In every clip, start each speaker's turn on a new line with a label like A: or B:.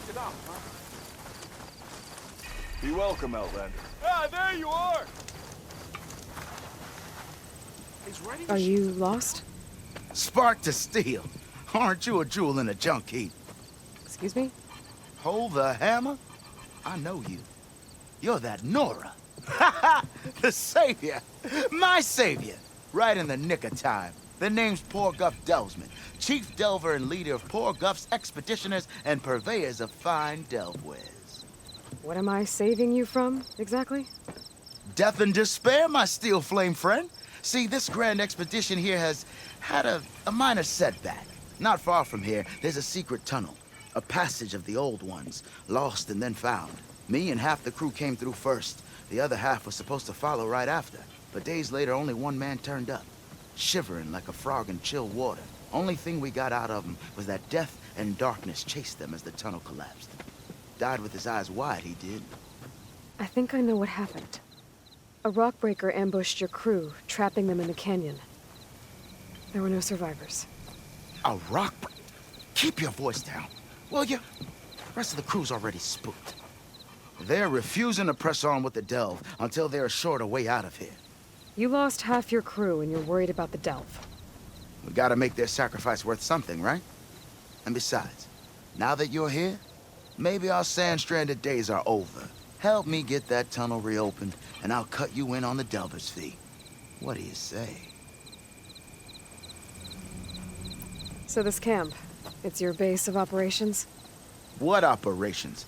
A: locked it up, huh?
B: Be welcome, Outlander.
A: Ah, there you are!
C: Are you lost?
D: Spark to steel. Aren't you a jewel in a junk heap?
C: Excuse me?
D: Hold the hammer? I know you. You're that Nora. Ha ha! The savior! My savior! Right in the nick of time. The name's Poor Guff Delvesman, chief delver and leader of Poor Guff's expeditioners and purveyors of fine delve wares.
C: What am I saving you from, exactly?
D: Death and despair, my steel flame friend. See, this grand expedition here has had a minor setback. Not far from here, there's a secret tunnel. A passage of the old ones, lost and then found. Me and half the crew came through first. The other half was supposed to follow right after. But days later, only one man turned up, shivering like a frog in chill water. Only thing we got out of him was that death and darkness chased them as the tunnel collapsed. Died with his eyes wide, he did.
C: I think I know what happened. A rockbreaker ambushed your crew, trapping them in the canyon. There were no survivors.
D: A rock? Keep your voice down, will you? The rest of the crew's already spooked. They're refusing to press on with the delve until they're assured a way out of here.
C: You lost half your crew and you're worried about the delve.
D: We gotta make their sacrifice worth something, right? And besides, now that you're here, maybe our sand-stranded days are over. Help me get that tunnel reopened, and I'll cut you in on the delver's fee. What do you say?
C: So this camp, it's your base of operations?
D: What operations?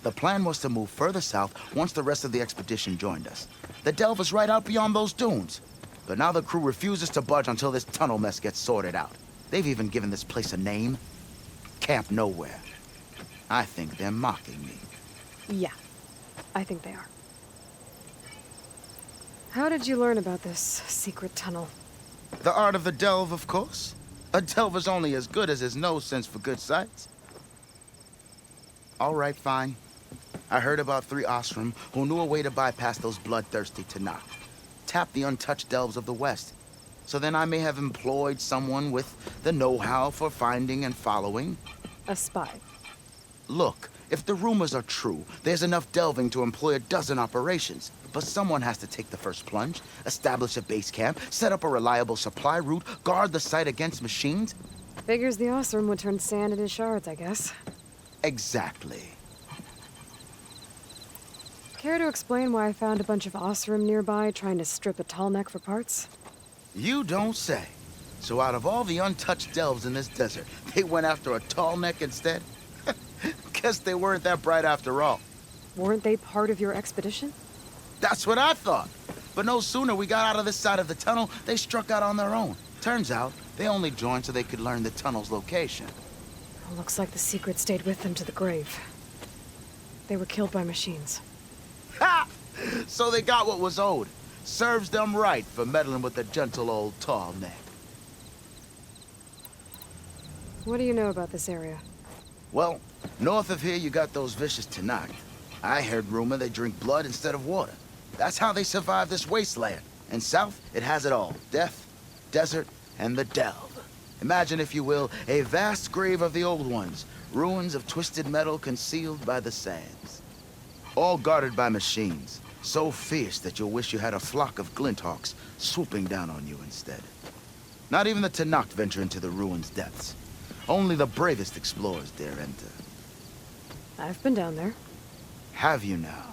D: The plan was to move further south once the rest of the expedition joined us. The delve is right out beyond those dunes. But now the crew refuses to budge until this tunnel mess gets sorted out. They've even given this place a name. Camp Nowhere. I think they're mocking me.
C: Yeah, I think they are. How did you learn about this secret tunnel?
D: The art of the delve, of course. A delver's only as good as his nose sense for good sights. All right, fine. I heard about 3 Osram who knew a way to bypass those bloodthirsty Tanakh. Tap the untouched delves of the West. So then I may have employed someone with the know-how for finding and following.
C: A spy.
D: Look, if the rumors are true, there's enough delving to employ a dozen operations. But someone has to take the first plunge, establish a base camp, set up a reliable supply route, guard the site against machines.
C: Figures the Osram would turn sand into shards, I guess.
D: Exactly.
C: Care to explain why I found a bunch of Osram nearby trying to strip a tall neck for parts?
D: You don't say. So out of all the untouched delves in this desert, they went after a tall neck instead? Guess they weren't that bright after all.
C: Weren't they part of your expedition?
D: That's what I thought. But no sooner we got out of this side of the tunnel, they struck out on their own. Turns out, they only joined so they could learn the tunnel's location.
C: Looks like the secret stayed with them to the grave. They were killed by machines.
D: Ha! So they got what was owed. Serves them right for meddling with the gentle old tall neck.
C: What do you know about this area?
D: Well, north of here you got those vicious Tanakh. I heard rumor they drink blood instead of water. That's how they survive this wasteland. And south, it has it all. Death, desert, and the delve. Imagine, if you will, a vast grave of the old ones. Ruins of twisted metal concealed by the sands. All guarded by machines. So fierce that you'll wish you had a flock of glinthawks swooping down on you instead. Not even the Tanakh venture into the ruins' depths. Only the bravest explorers dare enter.
C: I've been down there.
D: Have you now?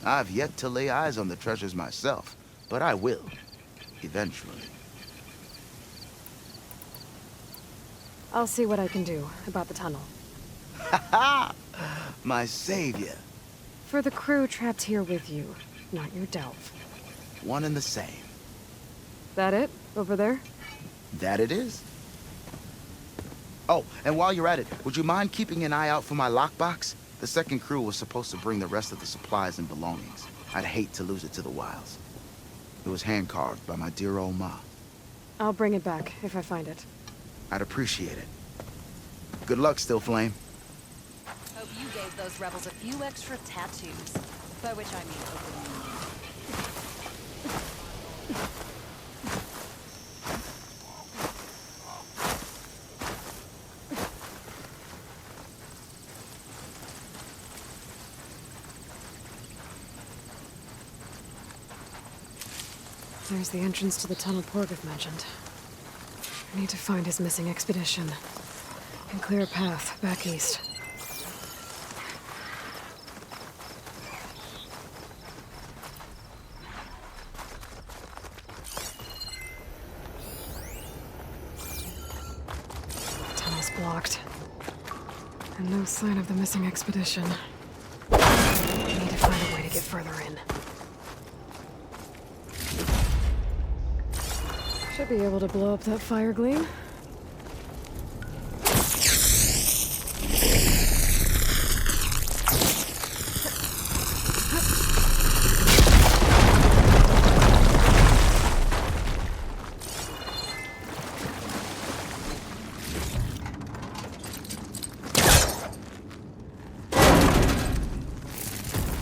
D: I've yet to lay eyes on the treasures myself, but I will. Eventually.
C: I'll see what I can do about the tunnel.
D: Ha ha! My savior.
C: For the crew trapped here with you, not your delve.
D: One and the same.
C: That it? Over there?
D: That it is. Oh, and while you're at it, would you mind keeping an eye out for my lockbox? The second crew was supposed to bring the rest of the supplies and belongings. I'd hate to lose it to the wilds. It was hand-carved by my dear old ma.
C: I'll bring it back if I find it.
D: I'd appreciate it. Good luck, Still Flame.
E: Hope you gave those rebels a few extra tattoos. By which I mean open.
C: There's the entrance to the tunnel Porgov mentioned. I need to find his missing expedition and clear a path back east. Tunnel's blocked. And no sign of the missing expedition. I need to find a way to get further in. Should be able to blow up that fire gleam.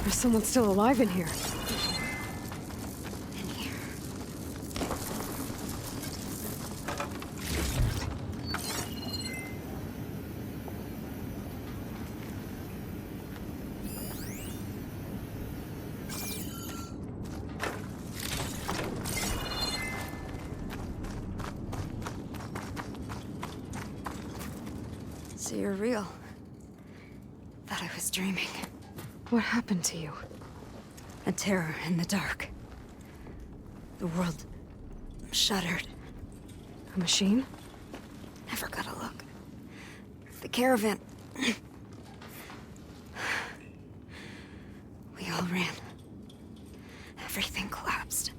C: There's someone still alive in here.
A: So you're real. Thought I was dreaming.
C: What happened to you?
A: A terror in the dark. The world shuddered.
C: A machine?
A: Never got a look. The caravan. We all ran. Everything collapsed.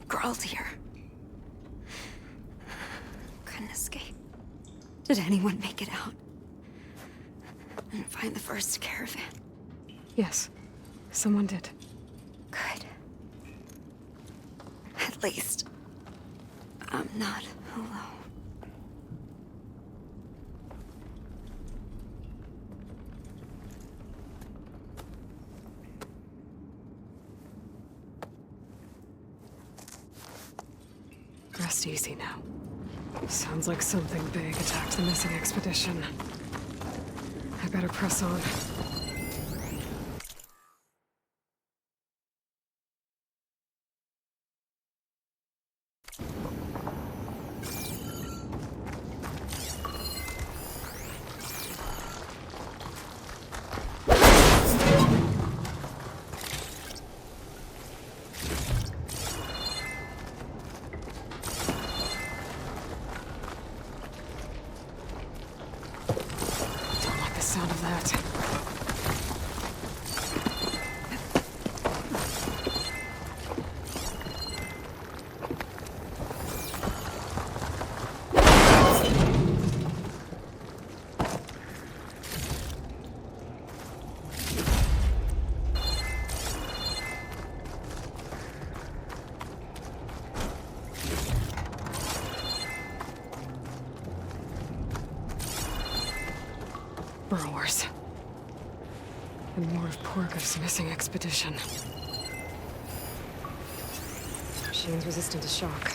A: Crawled here. Couldn't escape. Did anyone make it out? And find the first caravan?
C: Yes, someone did.
A: Good. At least, I'm not alone.
C: Rest easy now. Sounds like something big attacked the missing expedition. I better press on. Sound of that. Burrowers. And more of Porgov's missing expedition. Machine's resistant to shock.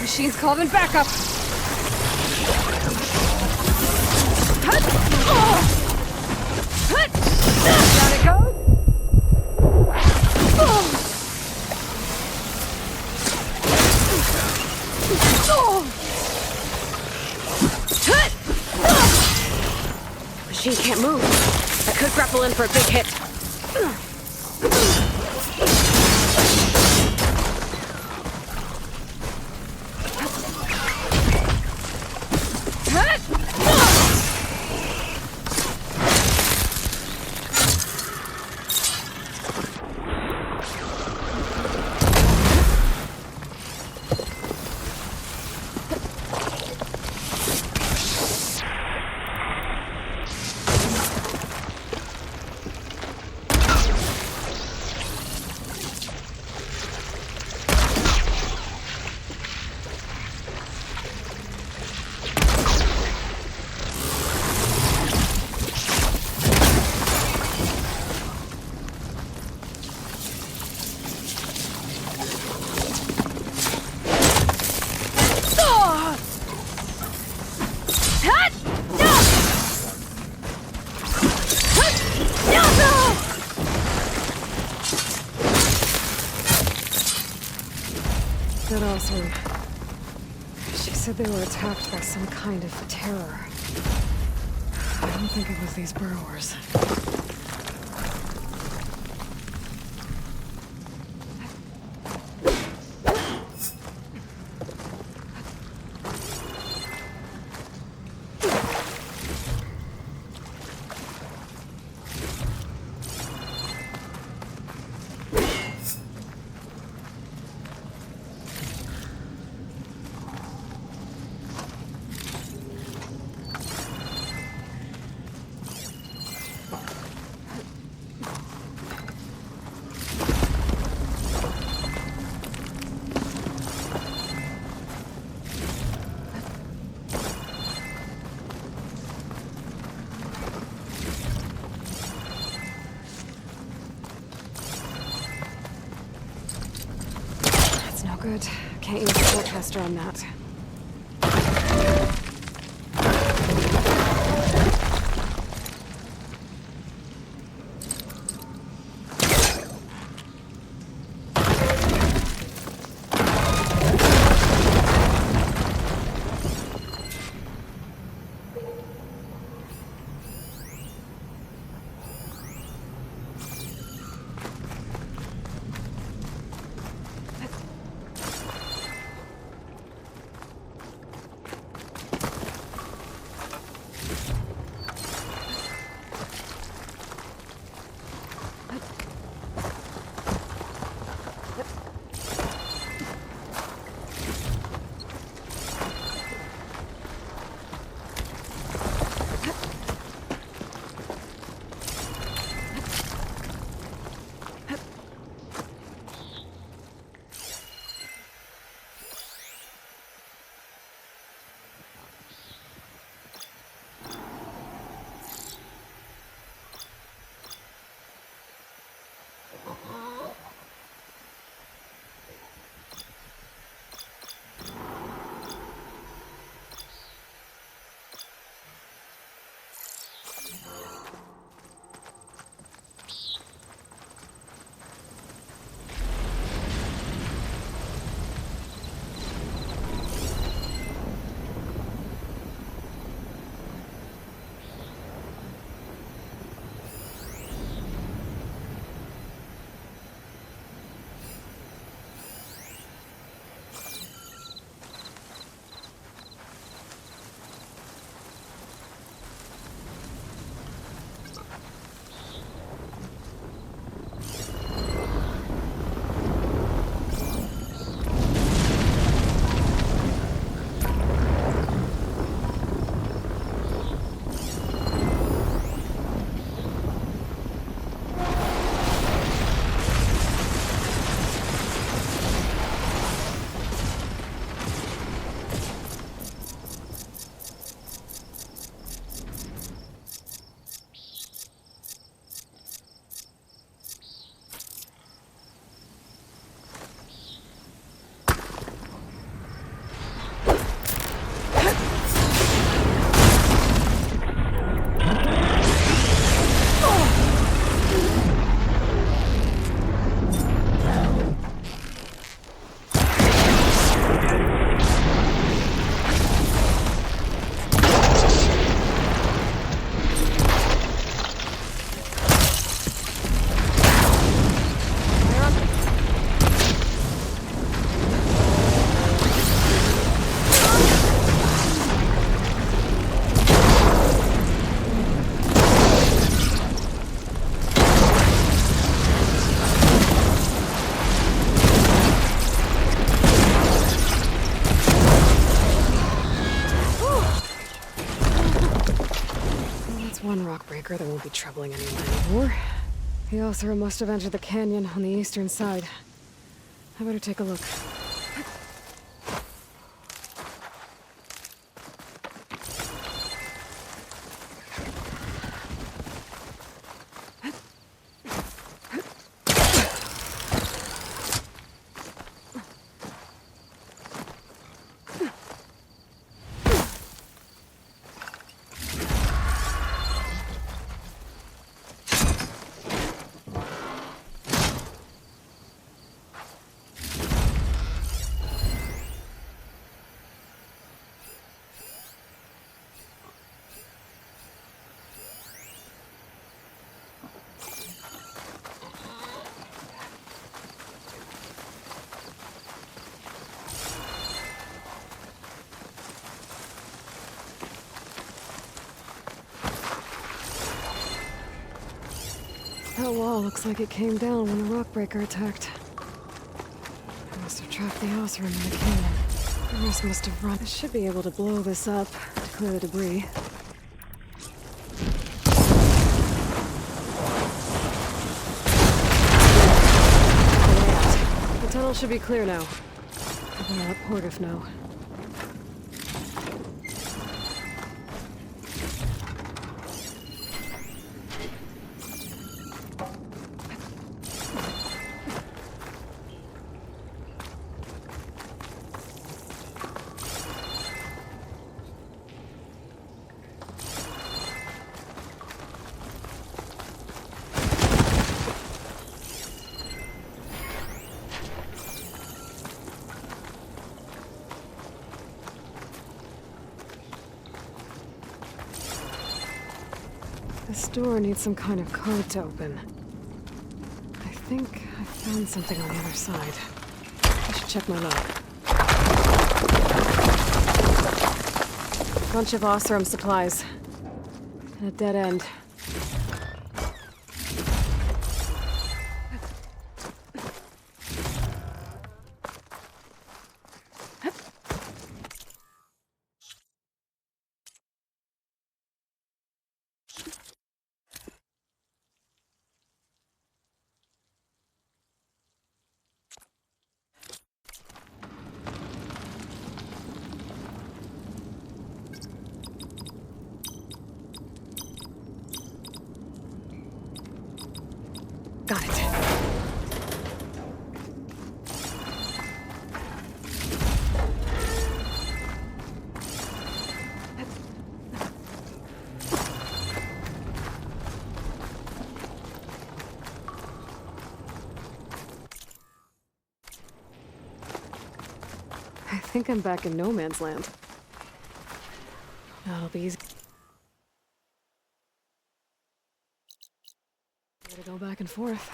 C: Machine's calling backup. Down it goes. Machine can't move. I could grapple in for a big hit. said also. She said they were attacked by some kind of terror. I don't think it was these burrowers. No good. Can't use the forecaster on that. One rock breaker that won't be troubling anyone anymore. The Ossera must have entered the canyon on the eastern side. I better take a look. That wall looks like it came down when the rockbreaker attacked. They must have trapped the house room in the canyon. The rest must have run. I should be able to blow this up to clear the debris. The tunnel should be clear now. I'll let Portiff know. This door needs some kind of code to open. I think I found something on the other side. I should check my log. Bunch of Osram supplies. And a dead end. Got it. I think I'm back in no man's land. That'll be easy. Gotta go back and forth.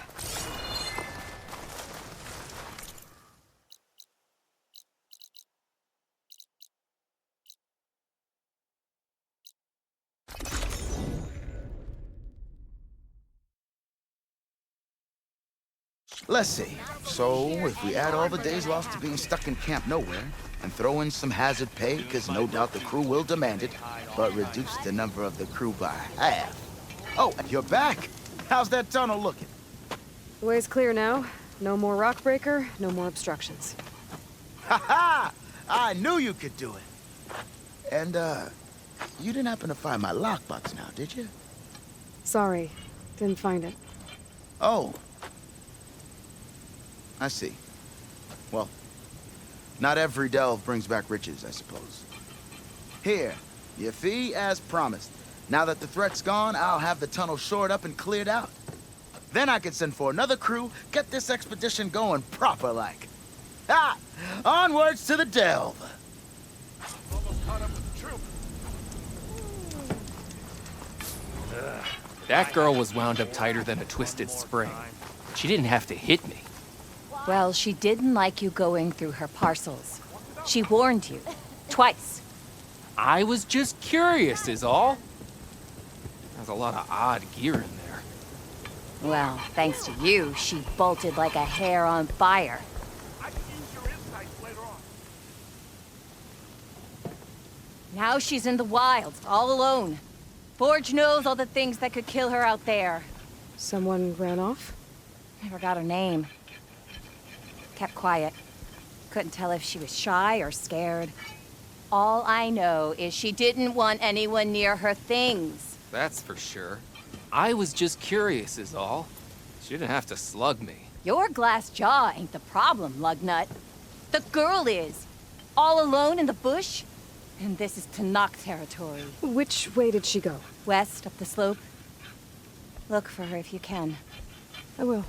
D: Let's see. So, if we add all the days lost to being stuck in Camp Nowhere, and throw in some hazard pay, because no doubt the crew will demand it, but reduce the number of the crew by half. Oh, you're back! How's that tunnel looking?
C: The way's clear now. No more rockbreaker, no more obstructions.
D: Ha ha! I knew you could do it! And, you didn't happen to find my lockbox now, did you?
C: Sorry, didn't find it.
D: Oh. I see. Well, not every delve brings back riches, I suppose. Here, your fee as promised. Now that the threat's gone, I'll have the tunnel shored up and cleared out. Then I can send for another crew, get this expedition going proper-like. Ah! Onwards to the delve!
B: Almost caught up with the troop.
F: That girl was wound up tighter than a twisted spring. She didn't have to hit me.
E: Well, she didn't like you going through her parcels. She warned you. Twice.
F: I was just curious is all. There's a lot of odd gear in there.
E: Well, thanks to you, she bolted like a hare on fire.
B: I can use your insights later on.
E: Now she's in the wilds, all alone. Forge knows all the things that could kill her out there.
C: Someone ran off?
E: Never got her name. Kept quiet. Couldn't tell if she was shy or scared. All I know is she didn't want anyone near her things.
F: That's for sure. I was just curious is all. She didn't have to slug me.
E: Your glass jaw ain't the problem, lugnut. The girl is. All alone in the bush. And this is Tanakh territory.
C: Which way did she go?
E: West, up the slope. Look for her if you can.
C: I will.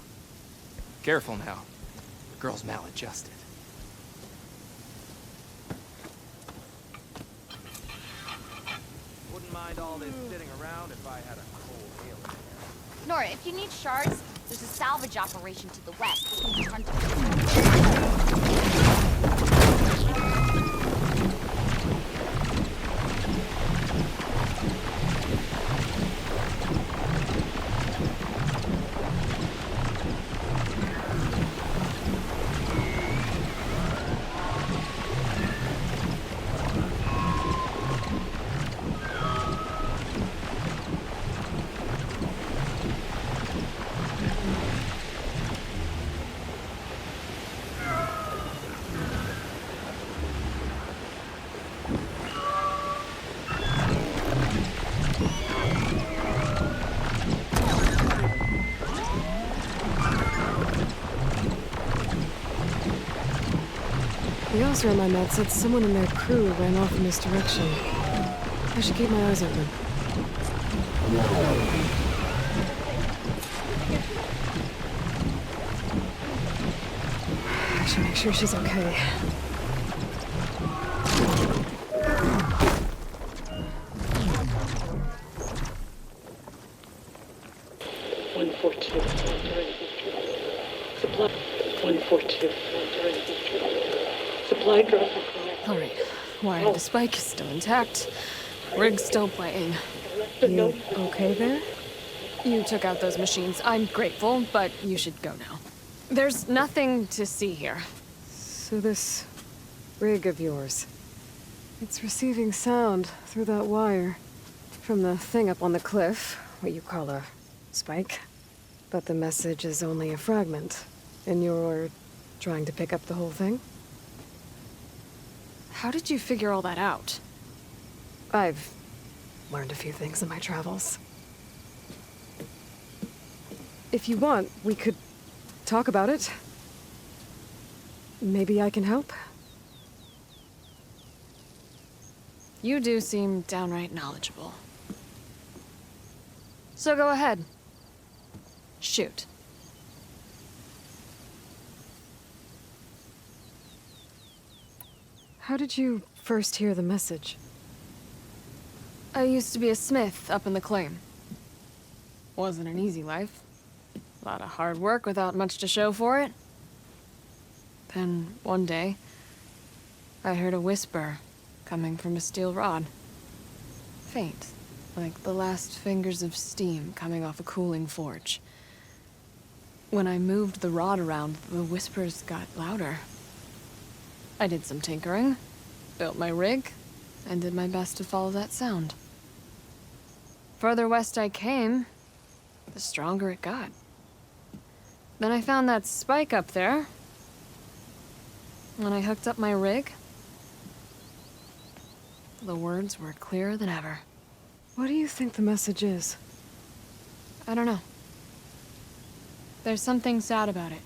F: Careful now. The girl's maladjusted.
B: Wouldn't mind all this sitting around if I had a cold alien.
G: Nora, if you need shards, there's a salvage operation to the west. We can just run to
C: Sorcerer I met said someone in their crew ran off in this direction. I should keep my eyes open. I should make sure she's okay.
H: Supply drop.
C: Alright, wire the spike is still intact. Rig's still playing. You okay there? You took out those machines. I'm grateful, but you should go now. There's nothing to see here. So this rig of yours, it's receiving sound through that wire from the thing up on the cliff, what you call a spike. But the message is only a fragment, and you're trying to pick up the whole thing? How did you figure all that out? I've learned a few things in my travels. If you want, we could talk about it. Maybe I can help? You do seem downright knowledgeable. So go ahead. Shoot. How did you first hear the message? I used to be a smith up in the claim. Wasn't an easy life. A lot of hard work without much to show for it. Then, one day, I heard a whisper coming from a steel rod. Faint, like the last fingers of steam coming off a cooling forge. When I moved the rod around, the whispers got louder. I did some tinkering, built my rig, and did my best to follow that sound. Further west I came, the stronger it got. Then I found that spike up there. When I hooked up my rig, the words were clearer than ever. What do you think the message is? I don't know. There's something sad about it.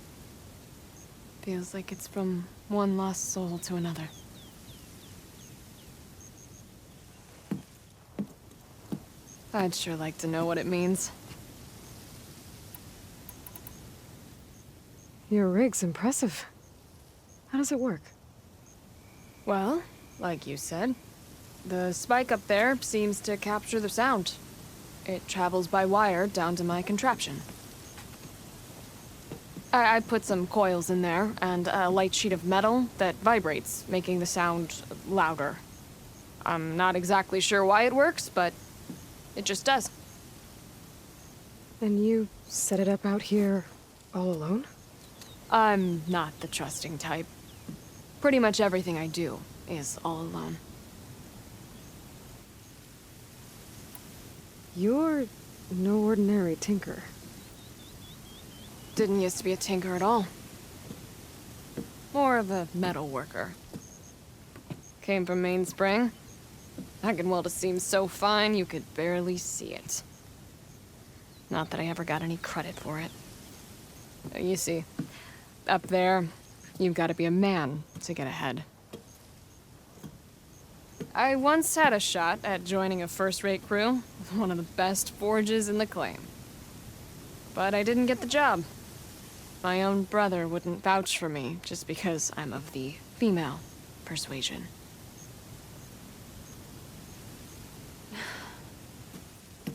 C: Feels like it's from one lost soul to another. I'd sure like to know what it means. Your rig's impressive. How does it work? Well, like you said, the spike up there seems to capture the sound. It travels by wire down to my contraption. I put some coils in there and a light sheet of metal that vibrates, making the sound louder. I'm not exactly sure why it works, but it just does. And you set it up out here all alone? I'm not the trusting type. Pretty much everything I do is all alone. You're no ordinary tinker. Didn't used to be a tinker at all. More of a metal worker. Came from Mainspring. I can weld a seam so fine you could barely see it. Not that I ever got any credit for it. You see, up there, you've got to be a man to get ahead. I once had a shot at joining a first-rate crew with one of the best forges in the claim. But I didn't get the job. My own brother wouldn't vouch for me just because I'm of the female persuasion.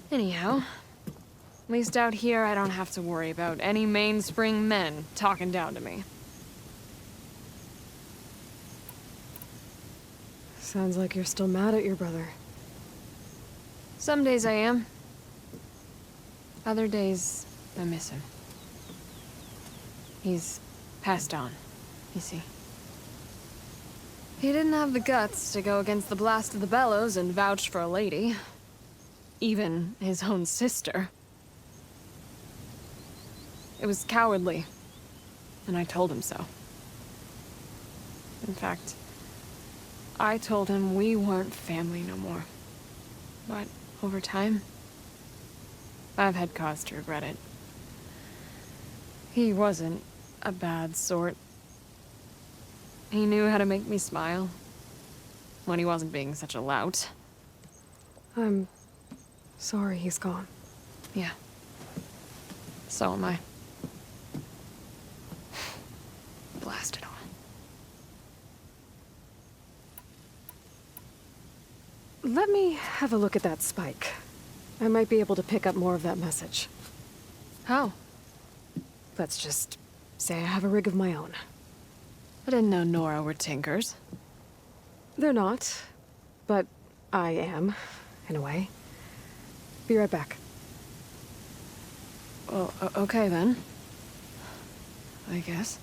C: Anyhow, at least out here I don't have to worry about any Mainspring men talking down to me. Sounds like you're still mad at your brother. Some days I am. Other days, I miss him. He's passed on, you see. He didn't have the guts to go against the blast of the bellows and vouch for a lady. Even his own sister. It was cowardly, and I told him so. In fact, I told him we weren't family no more. But over time, I've had cause to regret it. He wasn't a bad sort. He knew how to make me smile. When he wasn't being such a lout.
I: I'm sorry he's gone.
C: Yeah. So am I. Blast it all.
I: Let me have a look at that spike. I might be able to pick up more of that message.
C: How?
I: Let's just say I have a rig of my own.
C: I didn't know Nora were tinkers.
I: They're not, but I am, in a way. Be right back.
C: Well, okay then. I guess.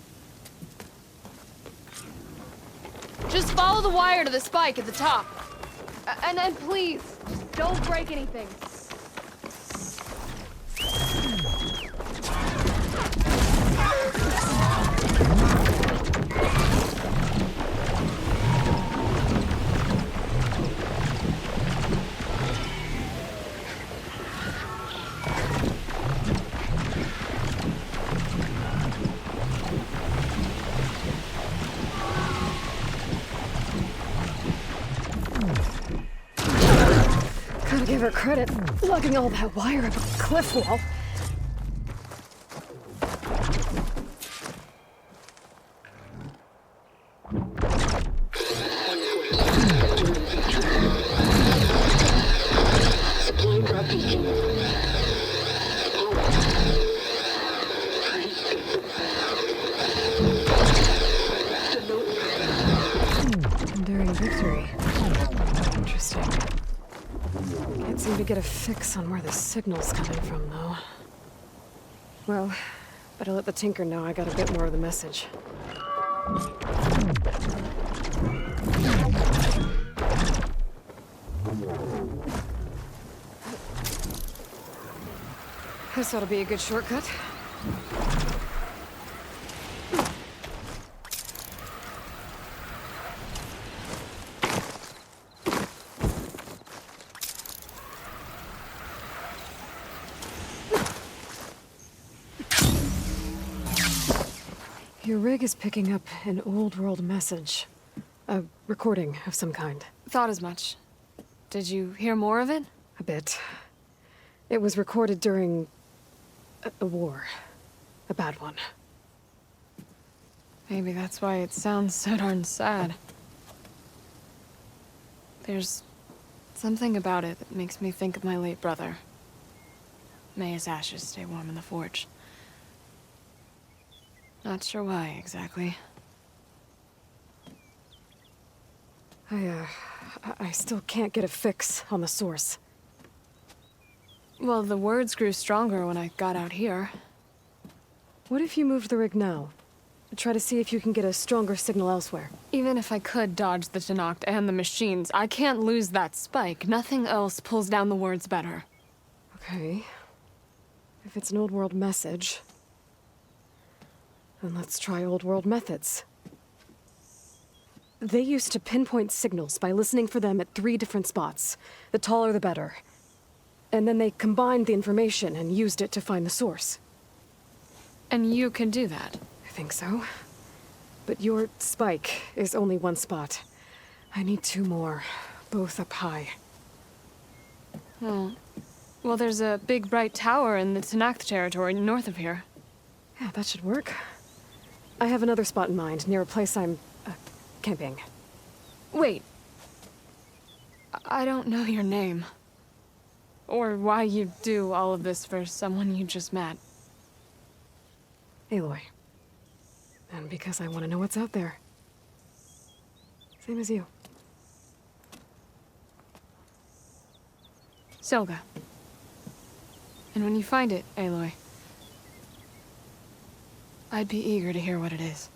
C: Just follow the wire to the spike at the top. And then please, don't break anything.
I: Gotta give her credit, lugging all that wire up a cliff wall. Enduring victory. Interesting. Can't seem to get a fix on where the signal's coming from, though. Well, better let the Tinker know I got a bit more of the message. This ought to be a good shortcut. Your rig is picking up an old world message. A recording of some kind.
C: Thought as much. Did you hear more of it?
I: A bit. It was recorded during a war. A bad one.
C: Maybe that's why it sounds so darn sad. There's something about it that makes me think of my late brother. May his ashes stay warm in the forge. Not sure why, exactly.
I: I still can't get a fix on the source.
C: Well, the words grew stronger when I got out here.
I: What if you moved the rig now? Try to see if you can get a stronger signal elsewhere.
C: Even if I could dodge the Tenakth and the machines, I can't lose that spike. Nothing else pulls down the words better.
I: Okay. If it's an old world message, then let's try old world methods. They used to pinpoint signals by listening for them at 3 different spots. The taller the better. And then they combined the information and used it to find the source.
C: And you can do that?
I: I think so. But your spike is only 1 spot. I need 2 more, both up high.
C: Oh. Well, there's a big bright tower in the Tenakth territory north of here.
I: Yeah, that should work. I have another spot in mind, near a place I'm, camping.
C: Wait. I don't know your name. Or why you do all of this for someone you just met.
I: Aloy. And because I want to know what's out there. Same as you.
C: Selga. And when you find it, Aloy, I'd be eager to hear what it is.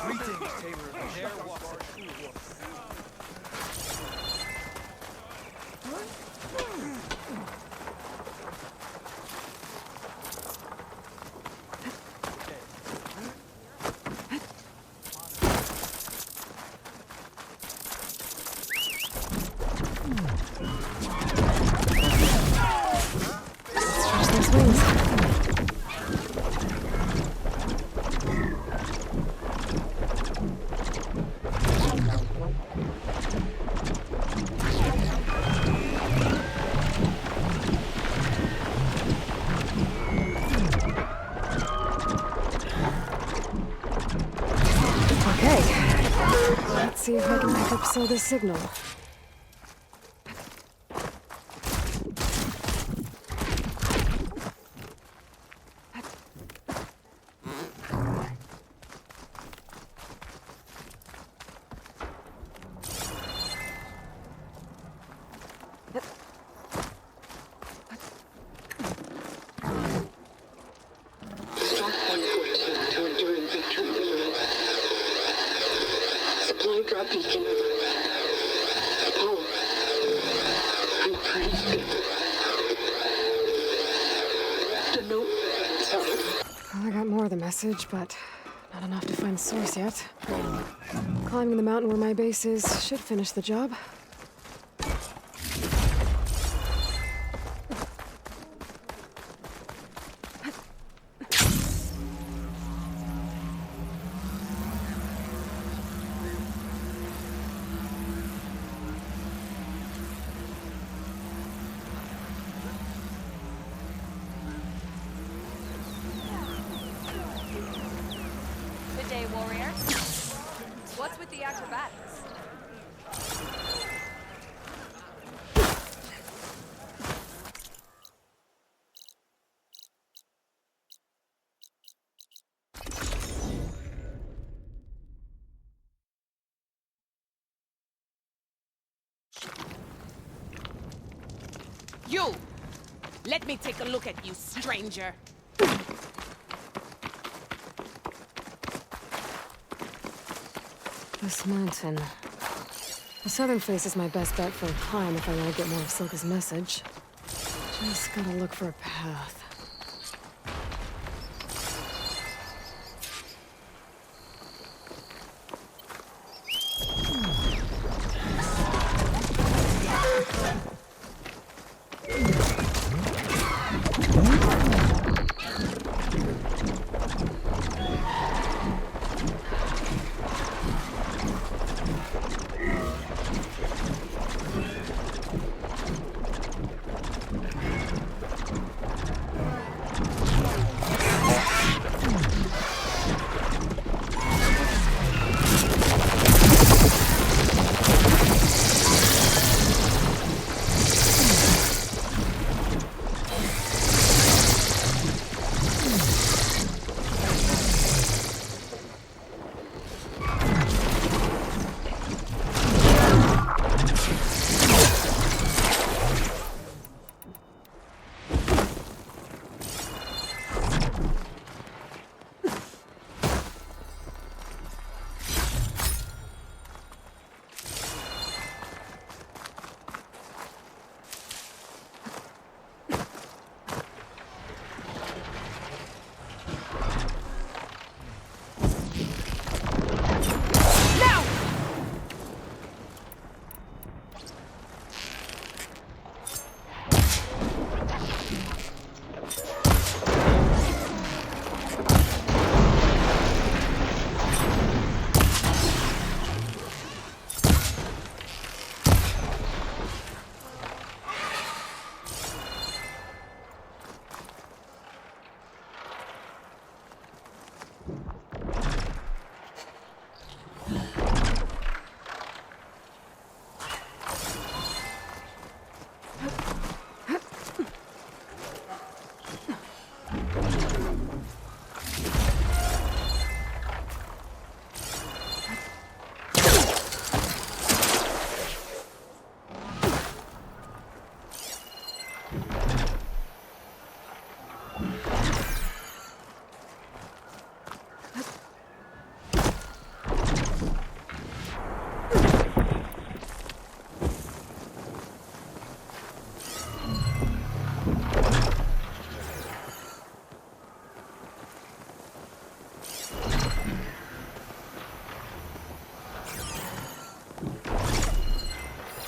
B: Greetings, tamers. There walks our true wolf.
I: Stretch those wings. Okay. Let's see if I can pick up Silda's signal.
H: Supply drop beacon. Apollo. I'm crazy. The note.
I: Well, I got more of the message, but not enough to find the source yet. Climbing the mountain where my base is should finish the job.
G: Good day, warrior. What's with the acrobatics?
J: You! Let me take a look at you, stranger.
I: This mountain. The southern face is my best bet for a climb if I want to get more of Silka's message. Just gotta look for a path.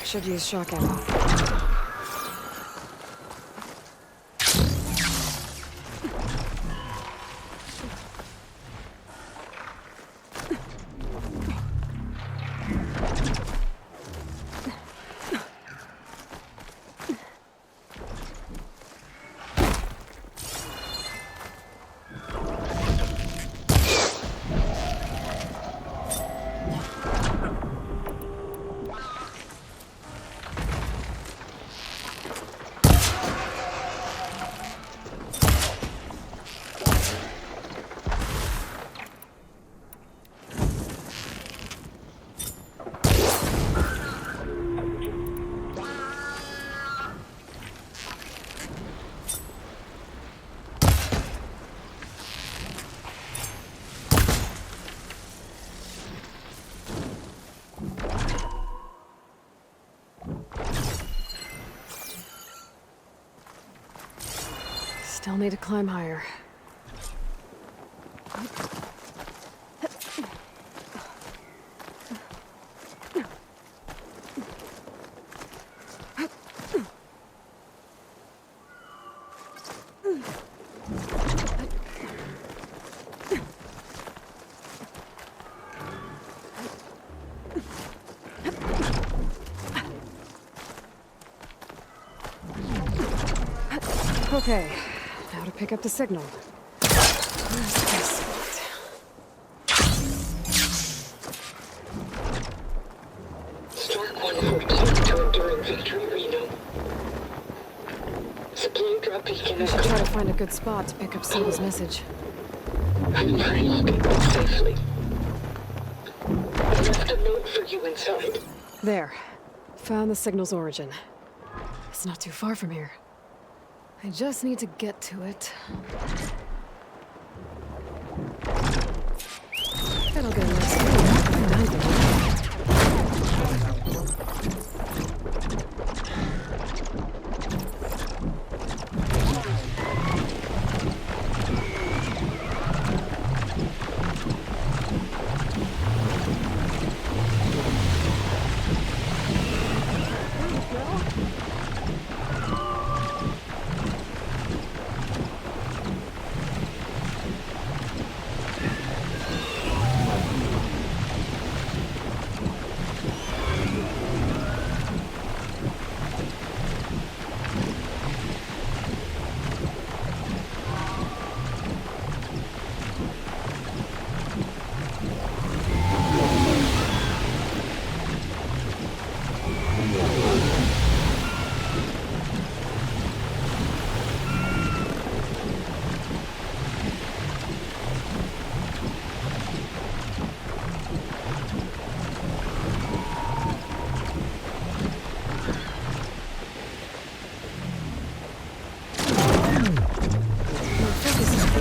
I: Should use shock ammo. Still need to climb higher. Okay, now to pick up the signal. Where's this spot?
H: Stark 114 to enduring victory, Reno. Supply drop beacon
I: I should try to find a good spot to pick up Sylva's message.
H: I'm afraid you can go safely. I left a note for you inside.
I: There. Found the signal's origin. It's not too far from here. I just need to get to it. That'll get a nice view.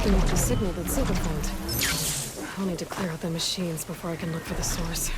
I: The signal that Silva found. I'll need to clear out the machines before I can look for the source.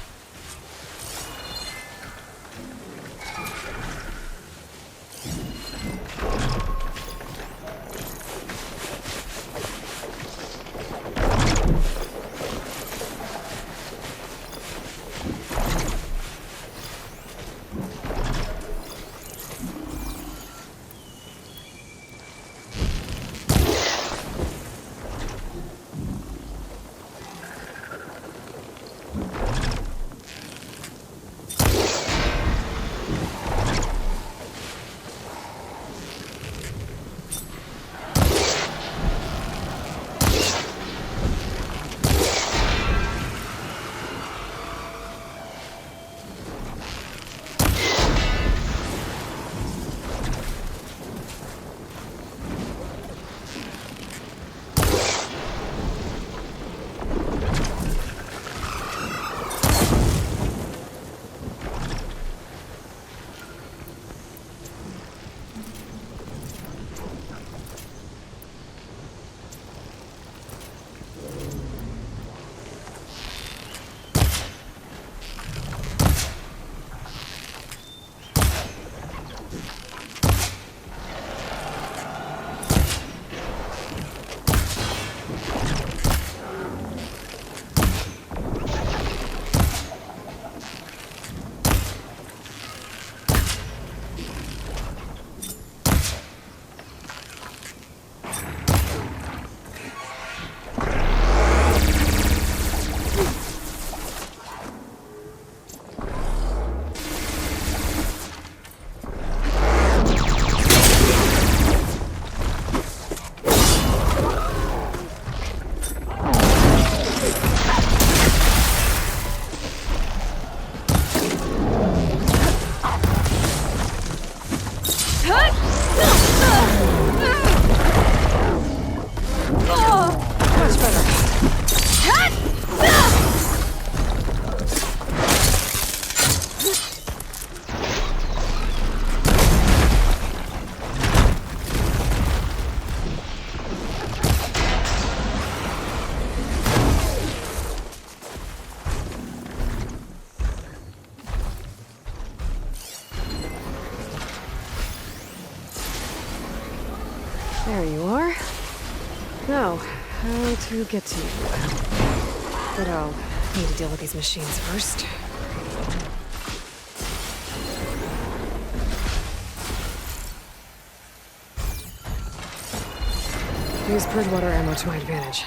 I: There you are. Now, how to get to you? But I'll need to deal with these machines first. Use Bridgewater ammo to my advantage.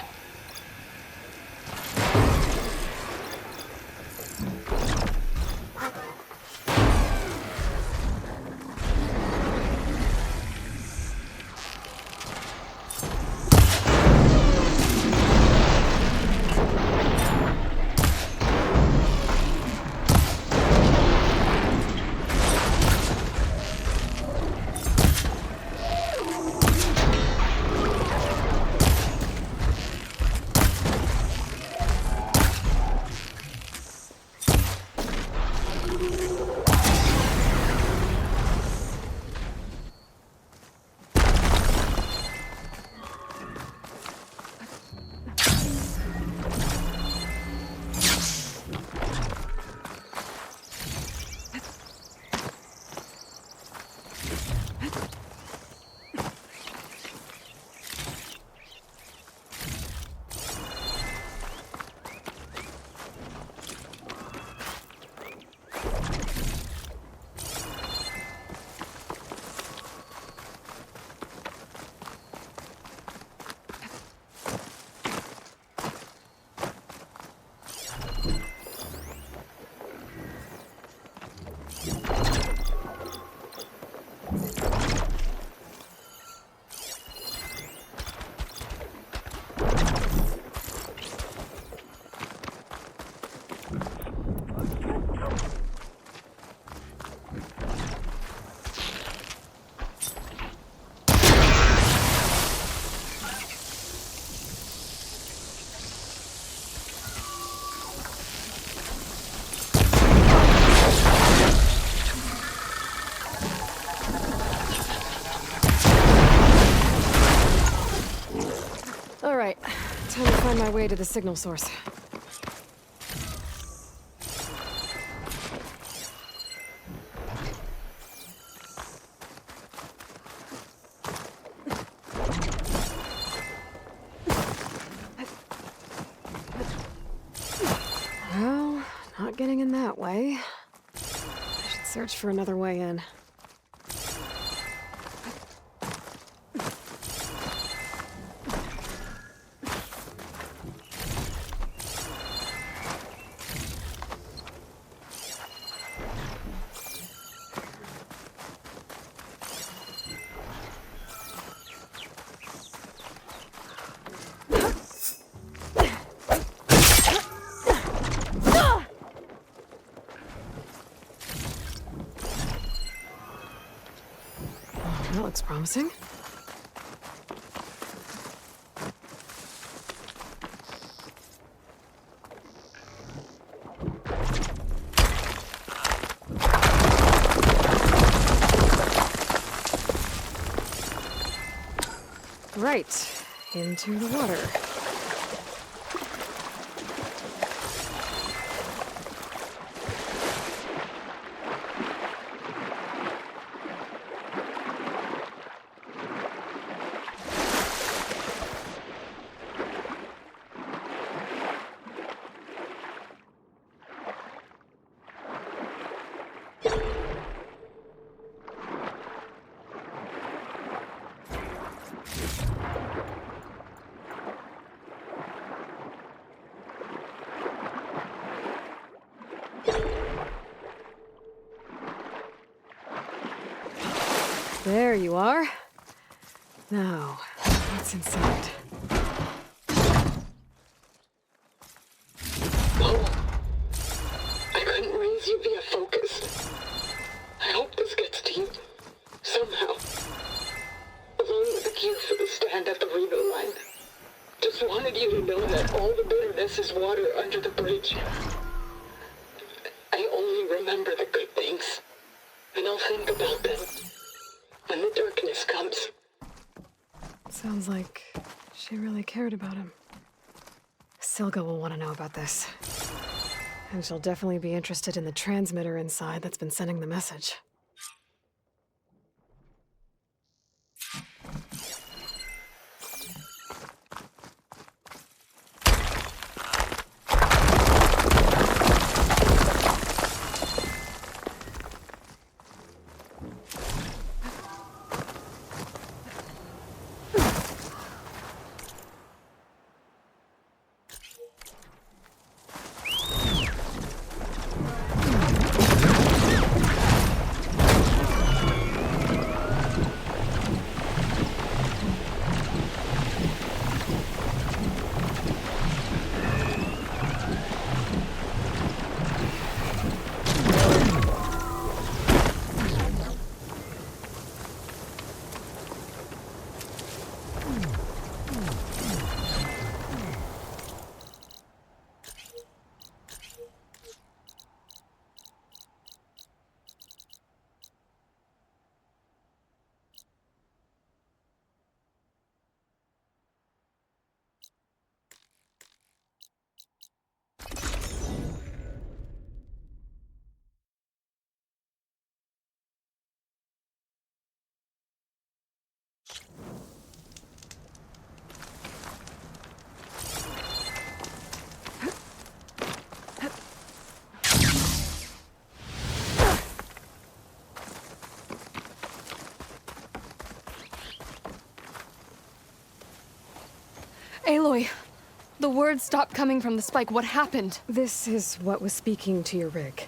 I: All right, time to find my way to the signal source. Well, not getting in that way. I should search for another way in. That looks promising. Right, into the water. There you are. Now, what's inside?
H: Lola, I couldn't raise you via focus. I hope this gets to you. Somehow. Along with the cue for the stand at the Reno line. Just wanted you to know that all the bitterness is water under the bridge. I only remember the good things. And I'll think about them when the darkness comes.
I: Sounds like she really cared about him. Silga will want to know about this. And she'll definitely be interested in the transmitter inside that's been sending the message.
C: Aloy, the words stopped coming from the spike. What happened?
I: This is what was speaking to your rig.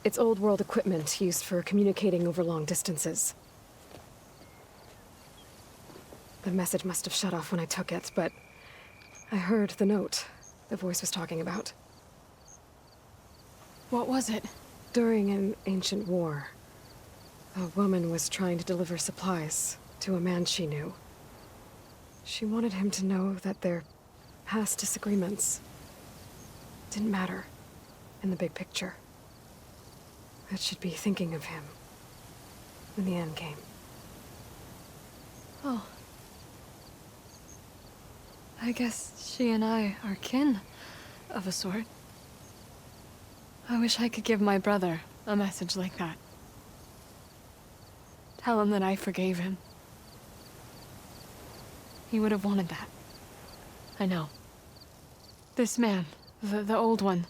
I: It's old world equipment used for communicating over long distances. The message must have shut off when I took it, but I heard the note the voice was talking about.
C: What was it?
I: During an ancient war, a woman was trying to deliver supplies to a man she knew. She wanted him to know that their past disagreements didn't matter in the big picture. That she'd be thinking of him when the end came.
C: Oh. I guess she and I are kin, of a sort. I wish I could give my brother a message like that. Tell him that I forgave him. He would have wanted that. I know. This man, the old one,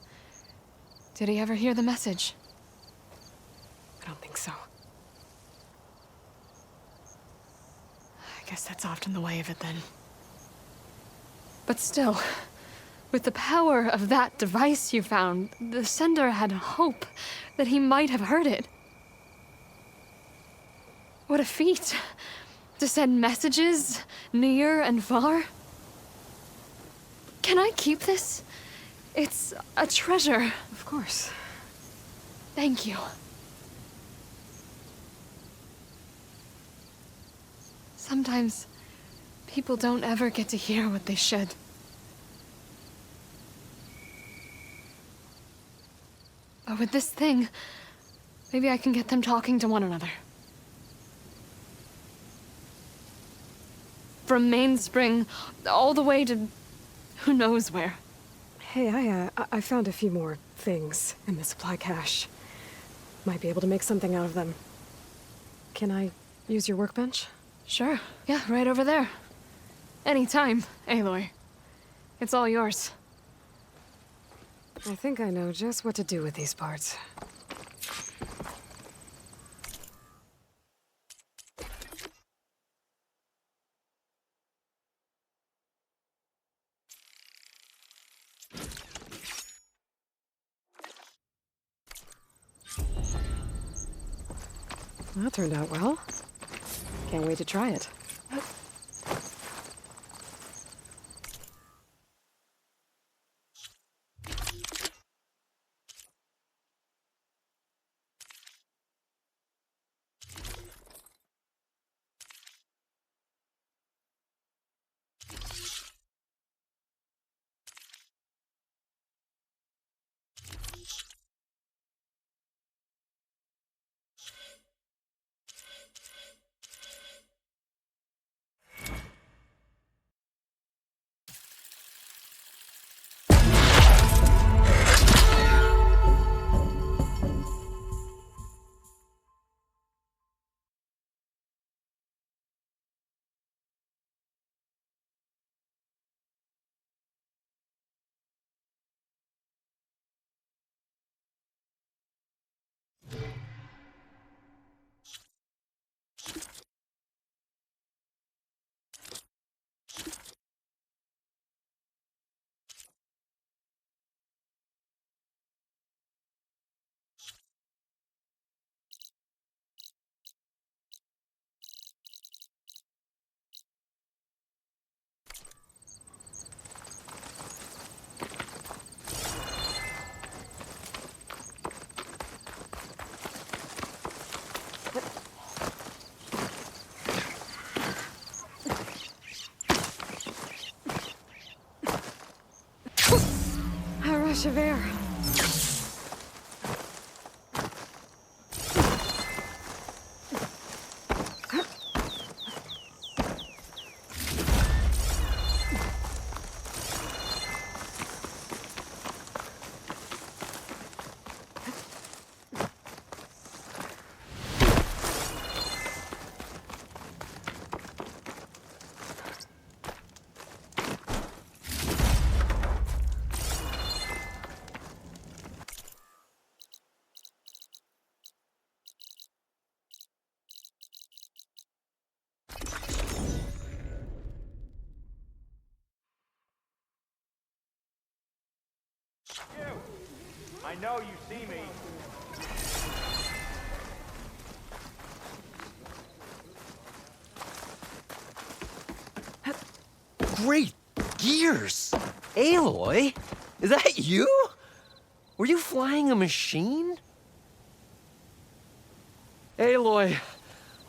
C: did he ever hear the message?
I: I don't think so.
C: I guess that's often the way of it then. But still, with the power of that device you found, the sender had hope that he might have heard it. What a feat! To send messages near and far. Can I keep this? It's a treasure.
I: Of course.
C: Thank you. Sometimes people don't ever get to hear what they should. But with this thing, maybe I can get them talking to one another. From Mainspring all the way to who knows where.
I: Hey, I found a few more things in the supply cache. Might be able to make something out of them. Can I use your workbench?
C: Sure. Yeah, right over there. Anytime, Aloy. It's all yours.
I: I think I know just what to do with these parts. That turned out well. Can't wait to try it. A rush of air.
B: I know you see me.
K: Great gears! Aloy? Is that you? Were you flying a machine? Aloy,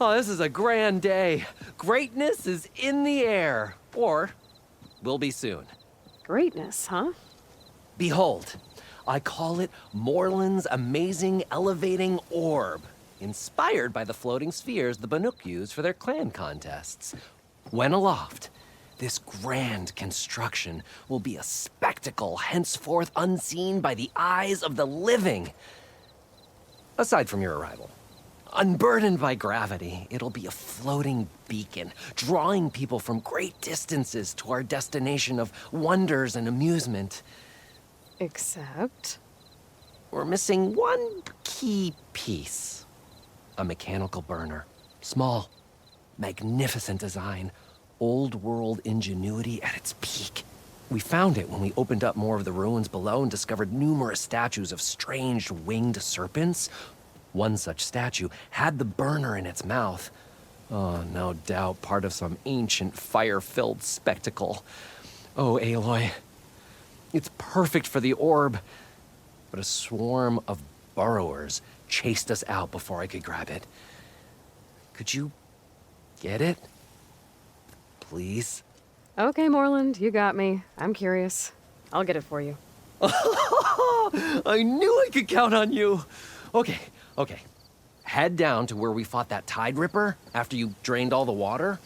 K: oh, this is a grand day. Greatness is in the air. Or will be soon.
I: Greatness, huh?
K: Behold, I call it Morland's amazing elevating orb, inspired by the floating spheres the Banuk use for their clan contests. When aloft, this grand construction will be a spectacle henceforth unseen by the eyes of the living. Aside from your arrival. Unburdened by gravity, it'll be a floating beacon, drawing people from great distances to our destination of wonders and amusement.
I: Except?
K: We're missing one key piece. A mechanical burner. Small, magnificent design. Old world ingenuity at its peak. We found it when we opened up more of the ruins below and discovered numerous statues of strange winged serpents. One such statue had the burner in its mouth. Oh, no doubt part of some ancient fire-filled spectacle. Oh, Aloy, it's perfect for the orb. But a swarm of burrowers chased us out before I could grab it. Could you get it? Please?
I: Okay, Morland, you got me. I'm curious. I'll get it for you.
K: I knew I could count on you. Okay. Head down to where we fought that Tide Ripper after you drained all the water.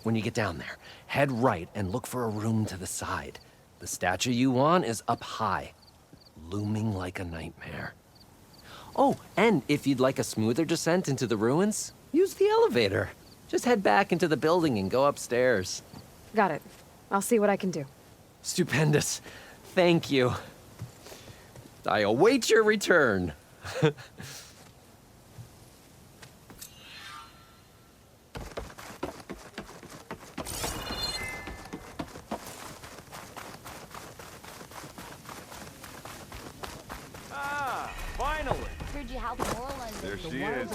K: When you get down there, head right and look for a room to the side. The statue you want is up high, looming like a nightmare. Oh, and if you'd like a smoother descent into the ruins, use the elevator. Just head back into the building and go upstairs.
I: Got it. I'll see what I can do.
K: Stupendous. Thank you. I await your return.
B: Ah, finally.
G: Heard you helped Moreland.
B: There she is.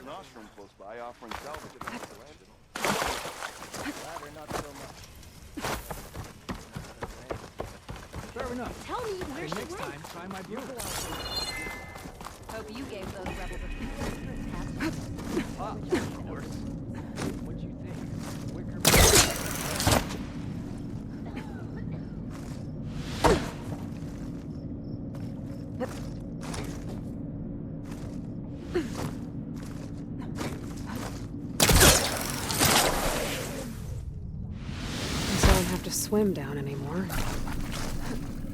B: Nostrum close by offering salvage. Ladder, not so much. Fair enough.
G: Tell me where she went.
B: Next time, try my bugle.
E: Hope you gave those rebels a
B: Of course. What'd you think? Wicker.
I: Guess I don't have to swim down anymore.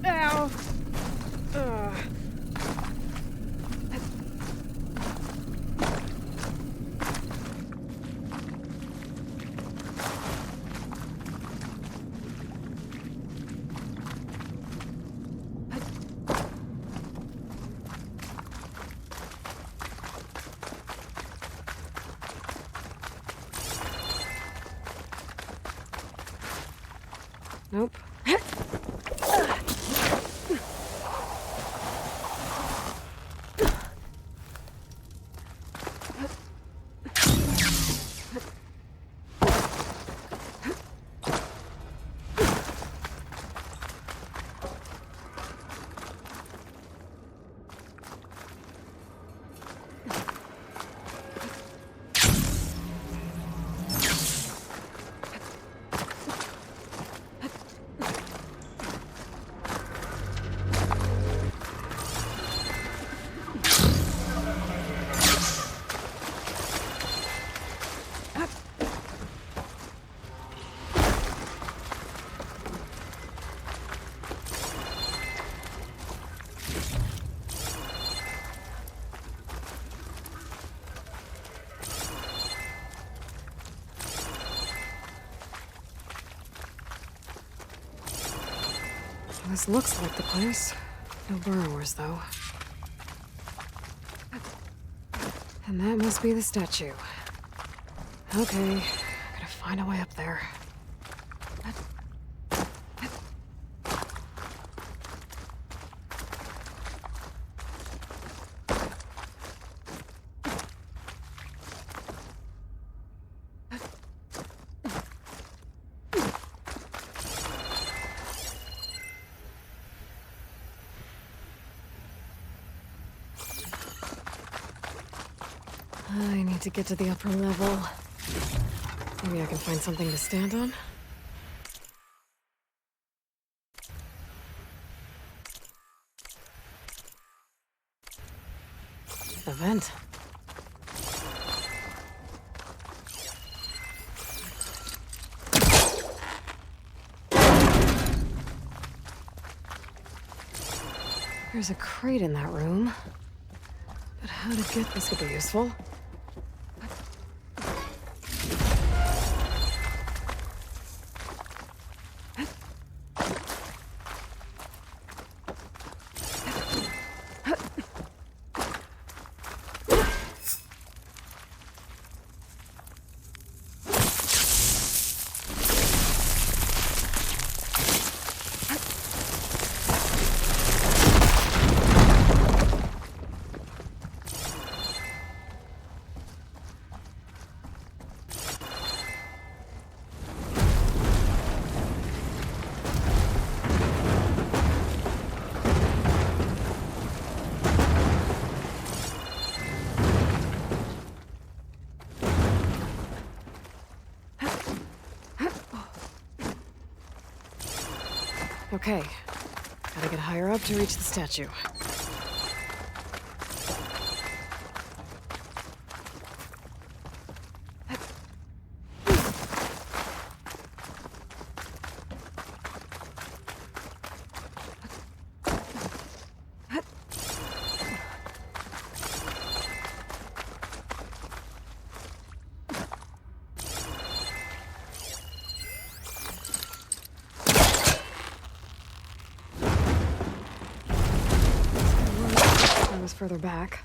I: Ow! Ugh. Nope. This looks like the place. No burrowers, though. And that must be the statue. Okay, gotta find a way up there. I need to get to the upper level. Maybe I can find something to stand on? A vent. There's a crate in that room. But how to get this could be useful. Okay, gotta get higher up to reach the statue. Further back.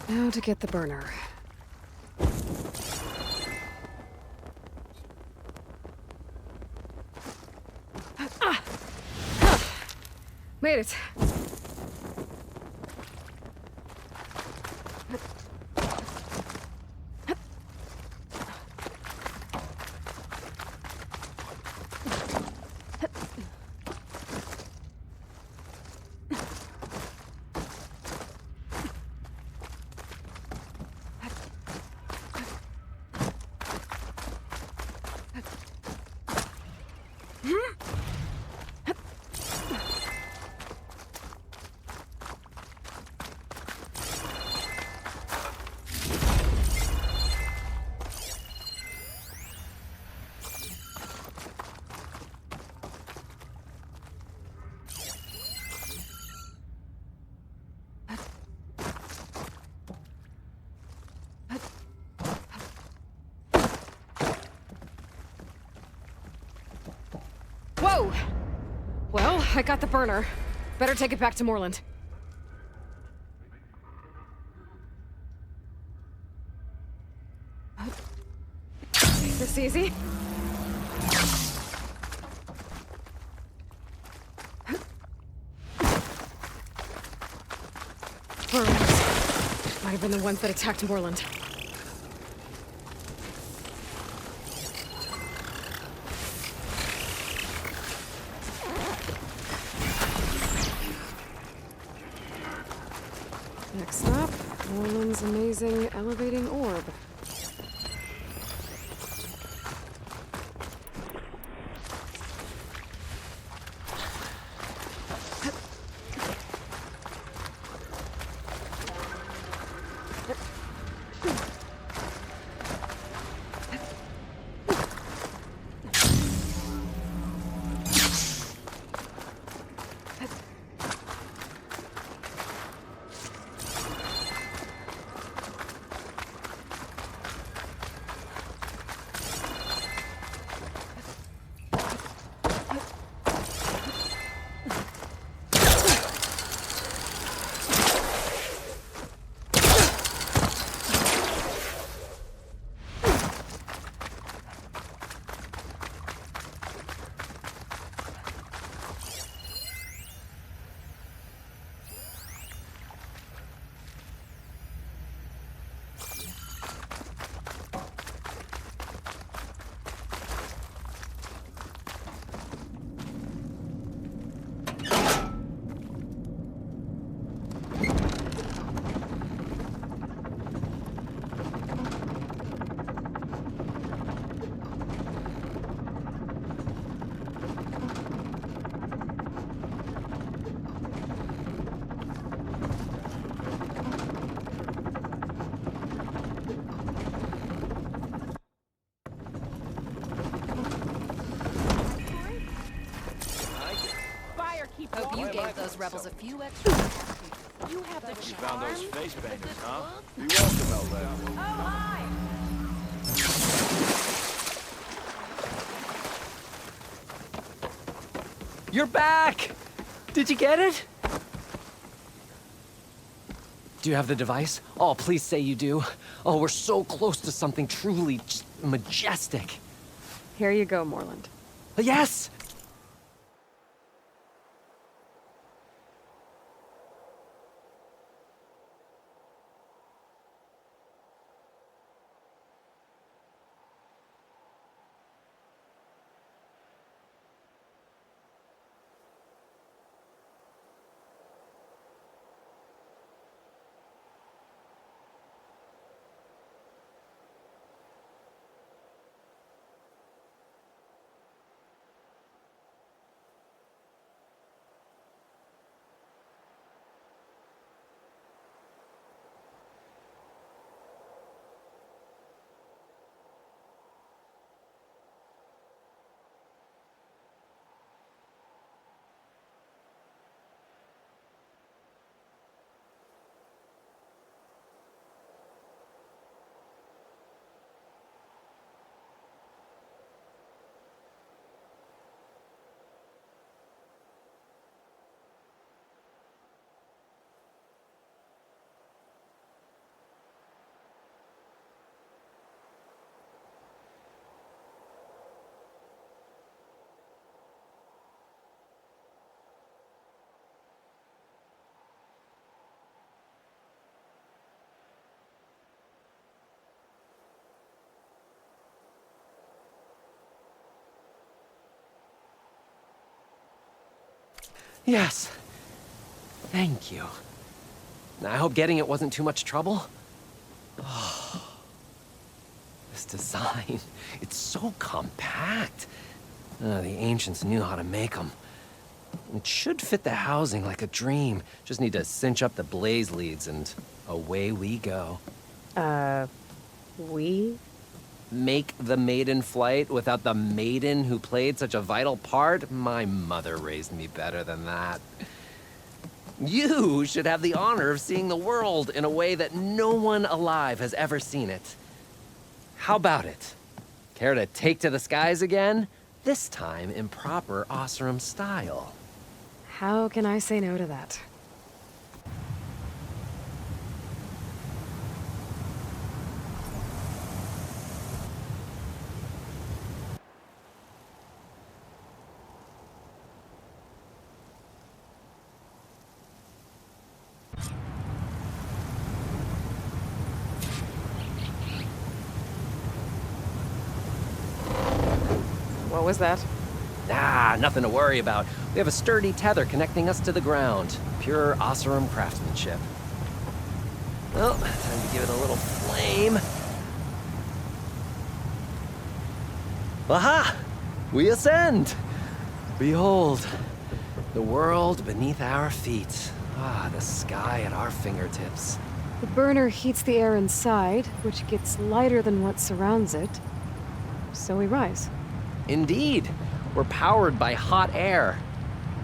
I: Now to get the burner. Made it. Whoa! Well, I got the burner. Better take it back to Moreland. This easy? Burners. Might have been the ones that attacked Moreland. Next stop, Moreland's amazing elevating orb.
G: Hope you gave those rebels a few extra.
J: You have the
B: You found those
J: charm.
B: face painters, huh? We walked about that.
J: Oh, hi!
K: You're back! Did you get it? Do you have the device? Oh, please say you do. Oh, we're so close to something truly just majestic.
I: Here you go, Moreland.
K: Yes! Yes. Thank you. I hope getting it wasn't too much trouble. Oh, this design, it's so compact. The ancients knew how to make them. It should fit the housing like a dream. Just need to cinch up the blaze leads and away we go.
I: We?
K: Make the maiden flight without the maiden who played such a vital part? My mother raised me better than that. You should have the honor of seeing the world in a way that no one alive has ever seen it. How about it? Care to take to the skies again? This time in proper Oseram style.
I: How can I say no to that? What was that?
K: Ah, nothing to worry about. We have a sturdy tether connecting us to the ground. Pure Oseram craftsmanship. Well, time to give it a little flame. Aha! We ascend! Behold, the world beneath our feet. Ah, the sky at our fingertips.
I: The burner heats the air inside, which gets lighter than what surrounds it. So we rise.
K: Indeed, we're powered by hot air.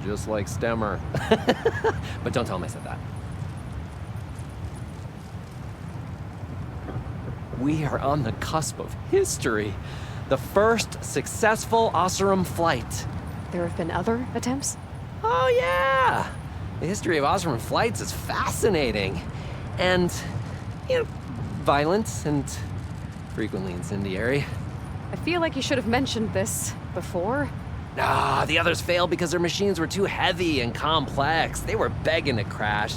K: Just like Stemmer. But don't tell him I said that. We are on the cusp of history. The first successful Oseram flight.
I: There have been other attempts?
K: Oh yeah! The history of Oseram flights is fascinating. And, violent and frequently incendiary.
I: I feel like you should have mentioned this before.
K: Ah, the others failed because their machines were too heavy and complex. They were begging to crash.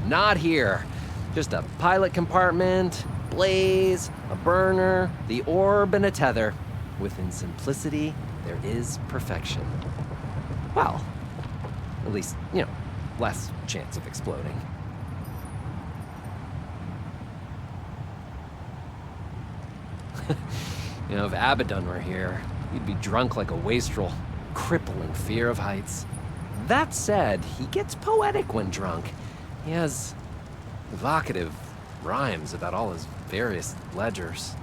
K: Not here. Just a pilot compartment, blaze, a burner, the orb, and a tether. Within simplicity, there is perfection. Well, at least, less chance of exploding. If Abaddon were here, he'd be drunk like a wastrel, crippling fear of heights. That said, he gets poetic when drunk. He has evocative rhymes about all his various ledgers.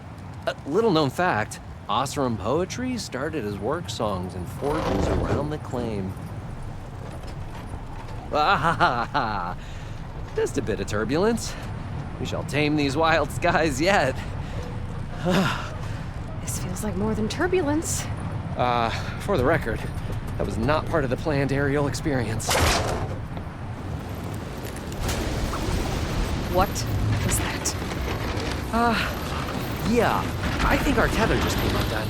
K: A little-known fact, Oseram poetry started as work songs in forges around the claim. Ah, just a bit of turbulence. We shall tame these wild skies yet.
I: This feels like more than turbulence.
K: For the record, that was not part of the planned aerial experience.
I: What was that?
K: Yeah, I think our tether just came undone.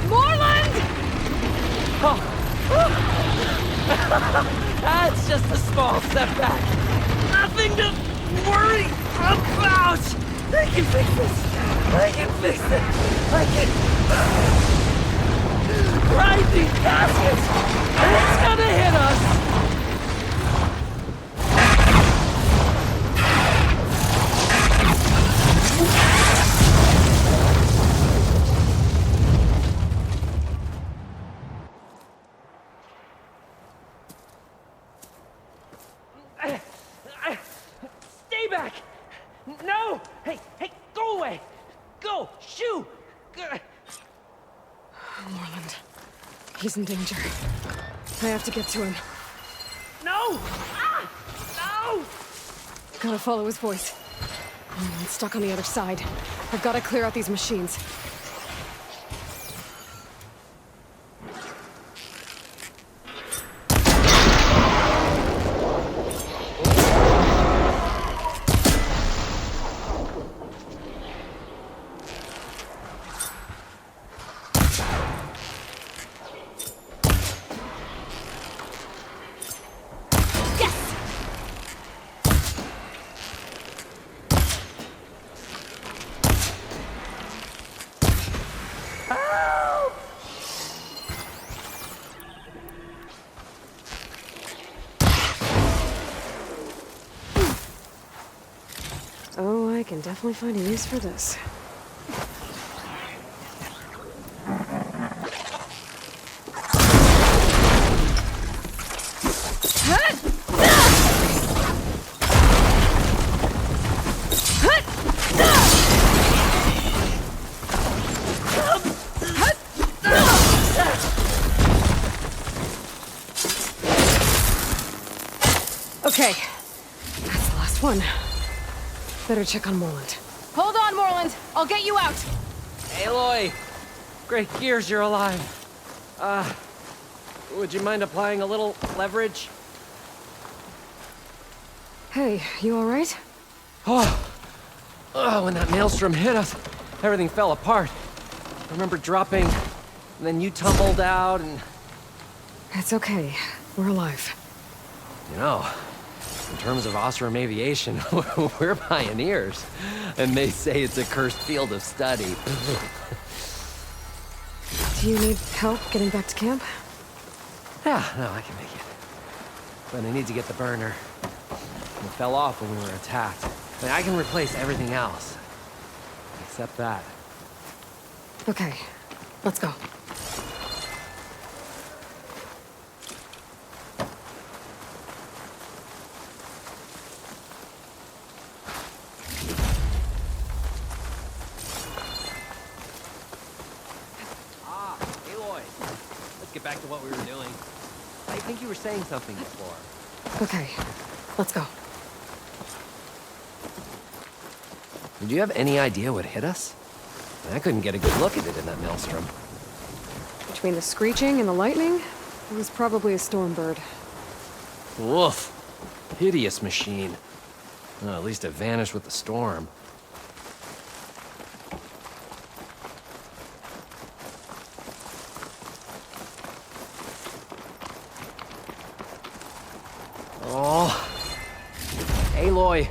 C: Moreland!
K: That's just a small setback. Nothing to worry about. I can fix this. I can fix it. I can. Grinding caskets. It's gonna hit us. Stay back! No! Hey, go away! Go! Shoo!
I: Moreland. He's in danger. I have to get to him.
K: No! No!
I: Gotta follow his voice. Moreland's stuck on the other side. I've gotta clear out these machines. I can definitely find a use for this. Okay, that's the last one. Better check on Morland.
C: Hold on, Morland. I'll get you out.
K: Aloy! Great gears you're alive. Would you mind applying a little leverage?
I: Hey, you alright?
K: Oh, when that maelstrom hit us, everything fell apart. I remember dropping, and then you tumbled out, and...
I: It's okay. We're alive.
K: You know, in terms of Osram aviation, we're pioneers. And they say it's a cursed field of study.
I: Do you need help getting back to camp?
K: Yeah, no, I can make it. But I need to get the burner. It fell off when we were attacked. I mean, I can replace everything else. Except that.
I: Okay, let's go.
K: Aloy, let's get back to what we were doing. I think you were saying something before.
I: Okay, let's go.
K: Did you have any idea what hit us? I couldn't get a good look at it in that maelstrom.
I: Between the screeching and the lightning, it was probably a storm bird.
K: Woof. Hideous machine. Well, at least it vanished with the storm. Oh. Aloy,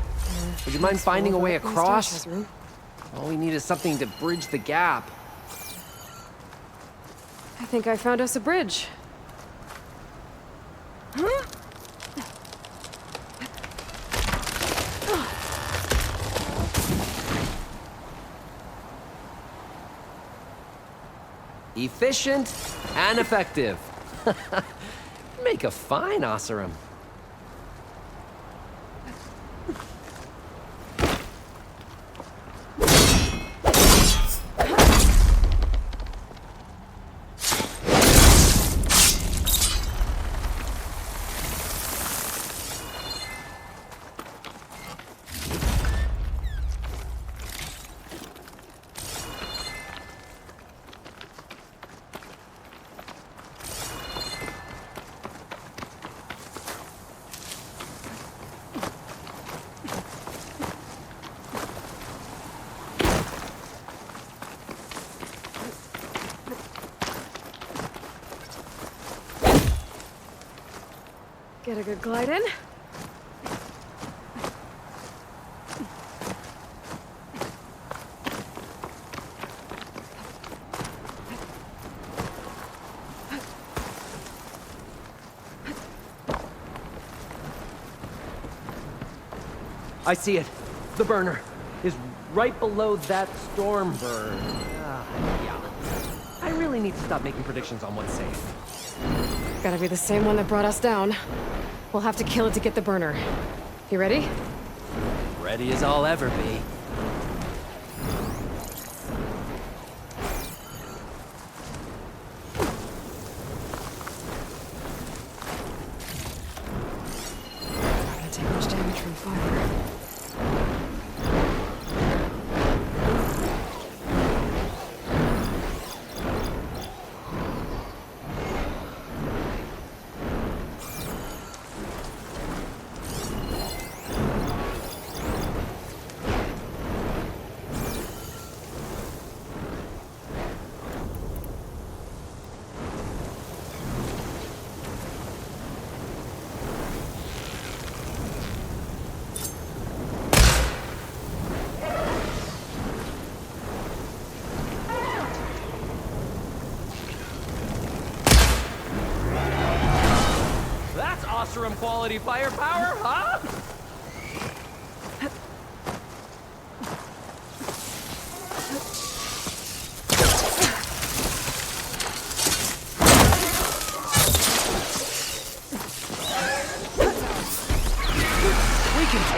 K: would you mind finding a way across? All we need is something to bridge the gap.
I: I think I found us a bridge.
K: Efficient and effective. Make a fine Osram.
I: Get a good glide in.
K: I see it. The burner is right below that storm burn. Yeah. I really need to stop making predictions on what's safe.
I: Gotta be the same one that brought us down. We'll have to kill it to get the burner. You ready?
K: Ready as I'll ever be.
I: Not gonna take much damage from fire.
K: Quality firepower, huh?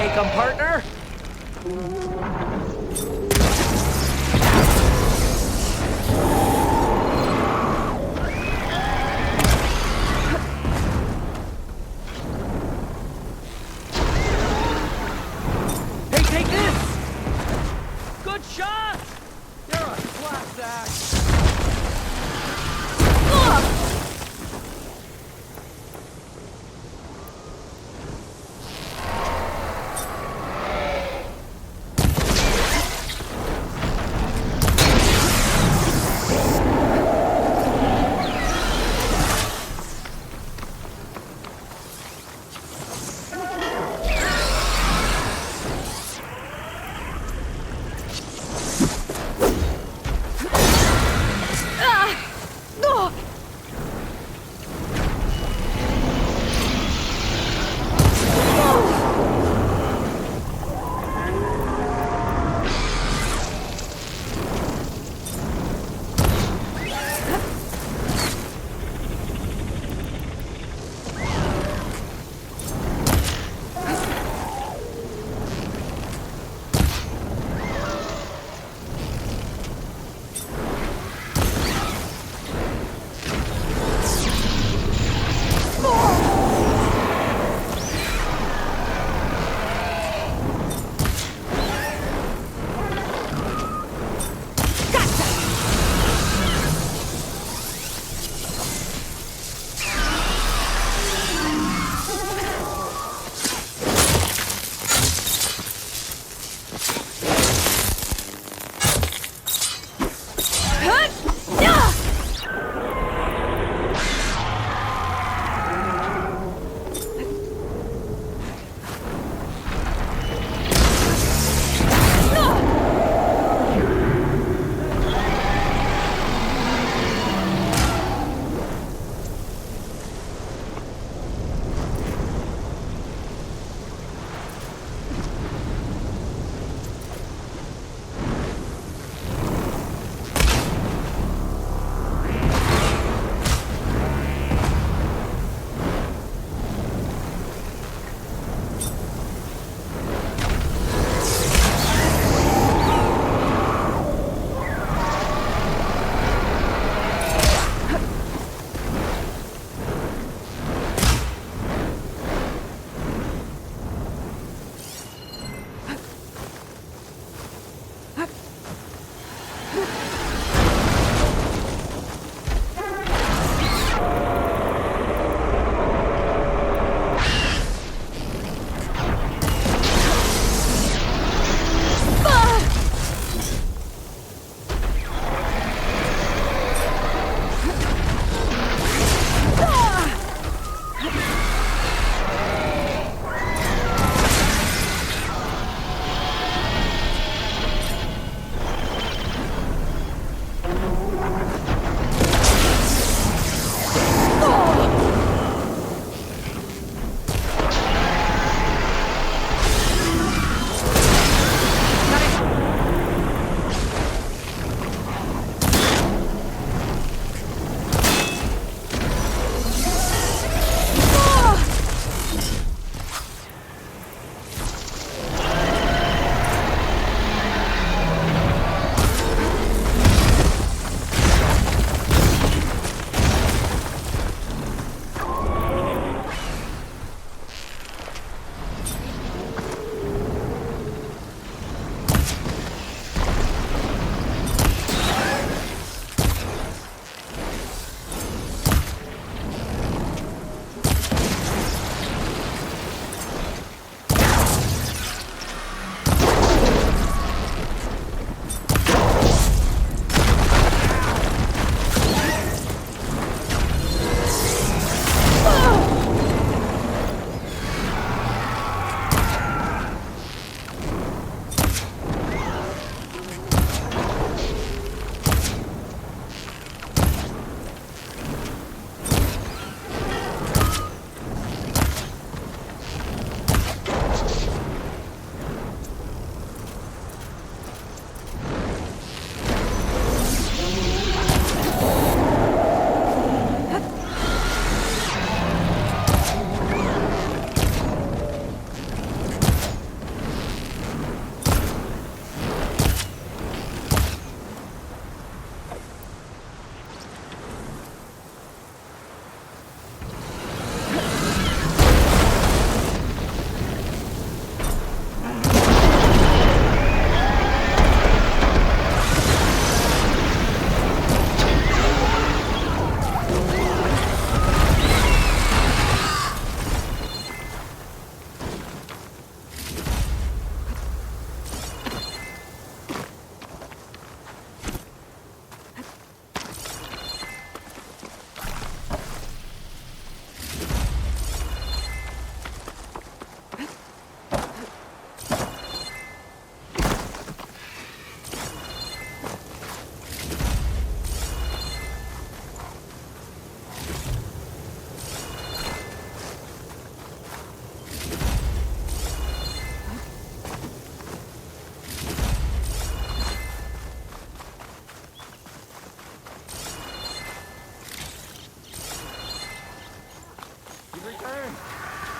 K: Take 'em, partner.
B: Hey, take this! Good shot! You're a class act.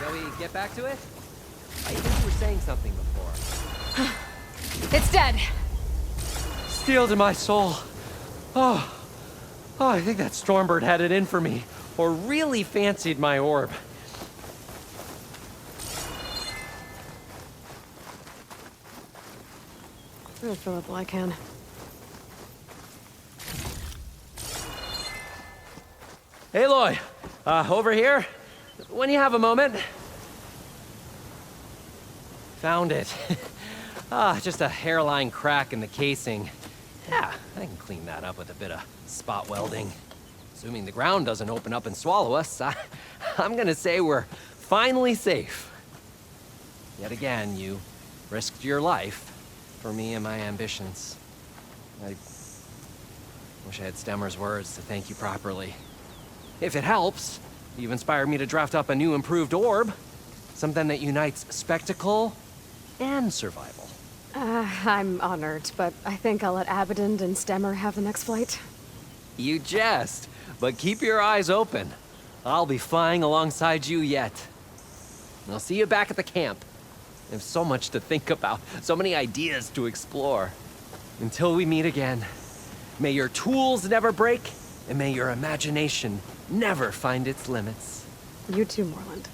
K: Shall we get back to it? I think you were saying something before.
I: It's dead.
K: Steel to my soul. Oh, I think that Stormbird had it in for me, or really fancied my orb.
I: I'll fill up all I can.
K: Hey, Aloy. Over here? When you have a moment. Found it. Just a hairline crack in the casing. Yeah, I can clean that up with a bit of spot welding. Assuming the ground doesn't open up and swallow us, I'm gonna say we're finally safe. Yet again, you risked your life for me and my ambitions. I wish I had Stemmer's words to thank you properly. If it helps, you've inspired me to draft up a new improved orb. Something that unites spectacle and survival.
I: I'm honored, but I think I'll let Abaddon and Stemmer have the next flight.
K: You jest, but keep your eyes open. I'll be flying alongside you yet. I'll see you back at the camp. There's so much to think about, so many ideas to explore. Until we meet again, may your tools never break, and may your imagination never find its limits.
I: You too, Moreland.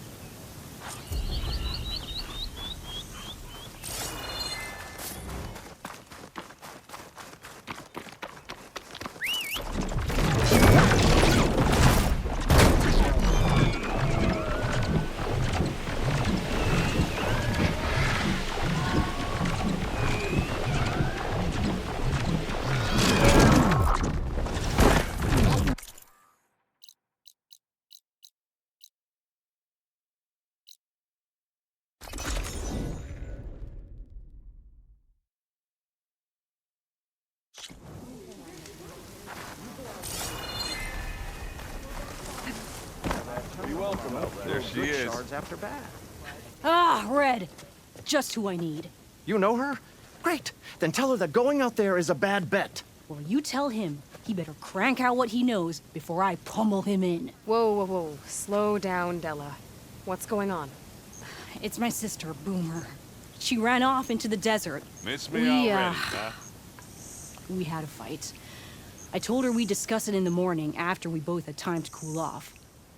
L: There she is.
B: Shards after bath.
J: Ah, Red. Just who I need.
B: You know her? Great. Then tell her that going out there is a bad bet.
J: Well, you tell him he better crank out what he knows before I pummel him in.
I: Whoa, whoa, whoa. Slow down, Della. What's going on?
J: It's my sister, Boomer. She ran off into the desert.
L: Miss me already, huh?
J: We had a fight. I told her we'd discuss it in the morning after we both had time to cool off.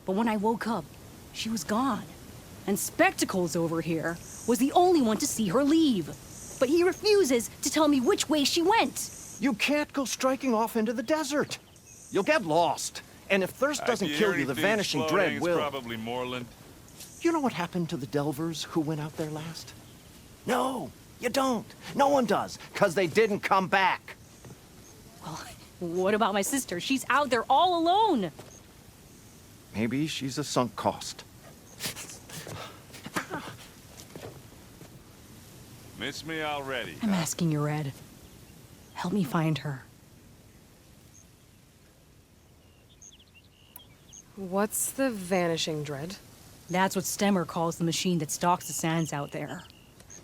J: But when I woke up, she was gone. And Spectacles over here was the only one to see her leave. But he refuses to tell me which way she went.
B: You can't go striking off into the desert. You'll get lost. And if thirst doesn't kill you, the vanishing dread will.
L: It's probably Moreland.
B: You know what happened to the Delvers who went out there last? No, you don't. No one does, because they didn't come back.
J: Well, what about my sister? She's out there all alone.
B: Maybe she's a sunk cost.
L: Miss me already.
J: I'm asking you, Red. Help me find her.
I: What's the vanishing dread?
J: That's what Stemmer calls the machine that stalks the sands out there.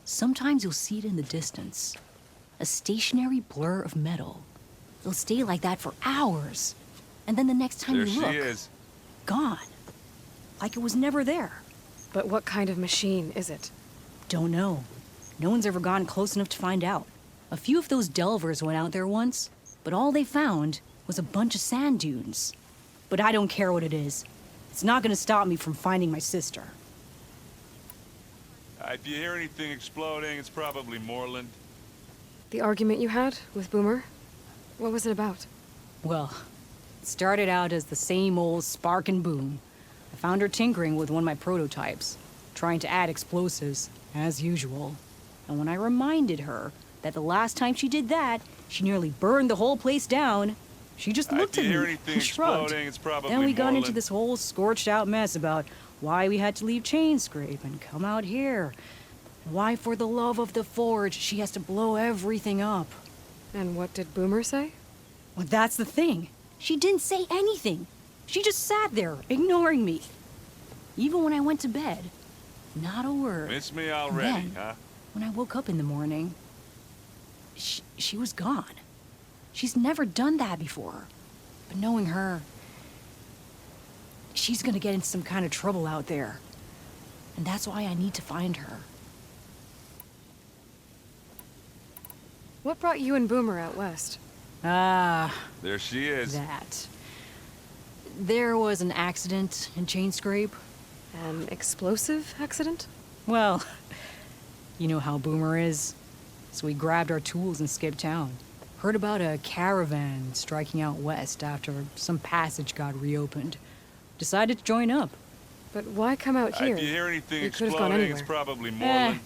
J: Sometimes you'll see it in the distance. A stationary blur of metal. It'll stay like that for hours. And then the next time
L: There
J: you
L: she
J: look,
L: is.
J: gone. Like it was never there.
I: But what kind of machine is it?
J: Don't know. No one's ever gone close enough to find out. A few of those delvers went out there once, but all they found was a bunch of sand dunes. But I don't care what it is. It's not gonna stop me from finding my sister.
L: If you hear anything exploding, it's probably Moreland.
I: The argument you had with Boomer? What was it about?
J: Well, it started out as the same old spark and boom. I found her tinkering with one of my prototypes, trying to add explosives, as usual. And when I reminded her that the last time she did that, she nearly burned the whole place down, she just looked at
L: If you hear
J: me
L: anything
J: and shrugged.
L: exploding, it's probably
J: Then we got into
L: Moreland.
J: this whole scorched out mess about why we had to leave Chainscrape and come out here. Why, for the love of the Forge, she has to blow everything up.
I: And what did Boomer say?
J: Well, that's the thing. She didn't say anything. She just sat there, ignoring me. Even when I went to bed. Not a word.
L: Miss me
J: And
L: already,
J: then,
L: huh?
J: when I woke up in the morning, she was gone. She's never done that before. But knowing her, she's gonna get into some kind of trouble out there. And that's why I need to find her.
I: What brought you and Boomer out west?
J: Ah,
L: There she is.
J: that. There was an accident in Chain Scrape.
I: An explosive accident?
J: Well, you know how Boomer is. So we grabbed our tools and skipped town. Heard about a caravan striking out west after some passage got reopened. Decided to join up.
I: But why come out here?
L: If you hear anything
I: You could've gone
L: exploding, it's
I: anywhere.
L: probably Moreland.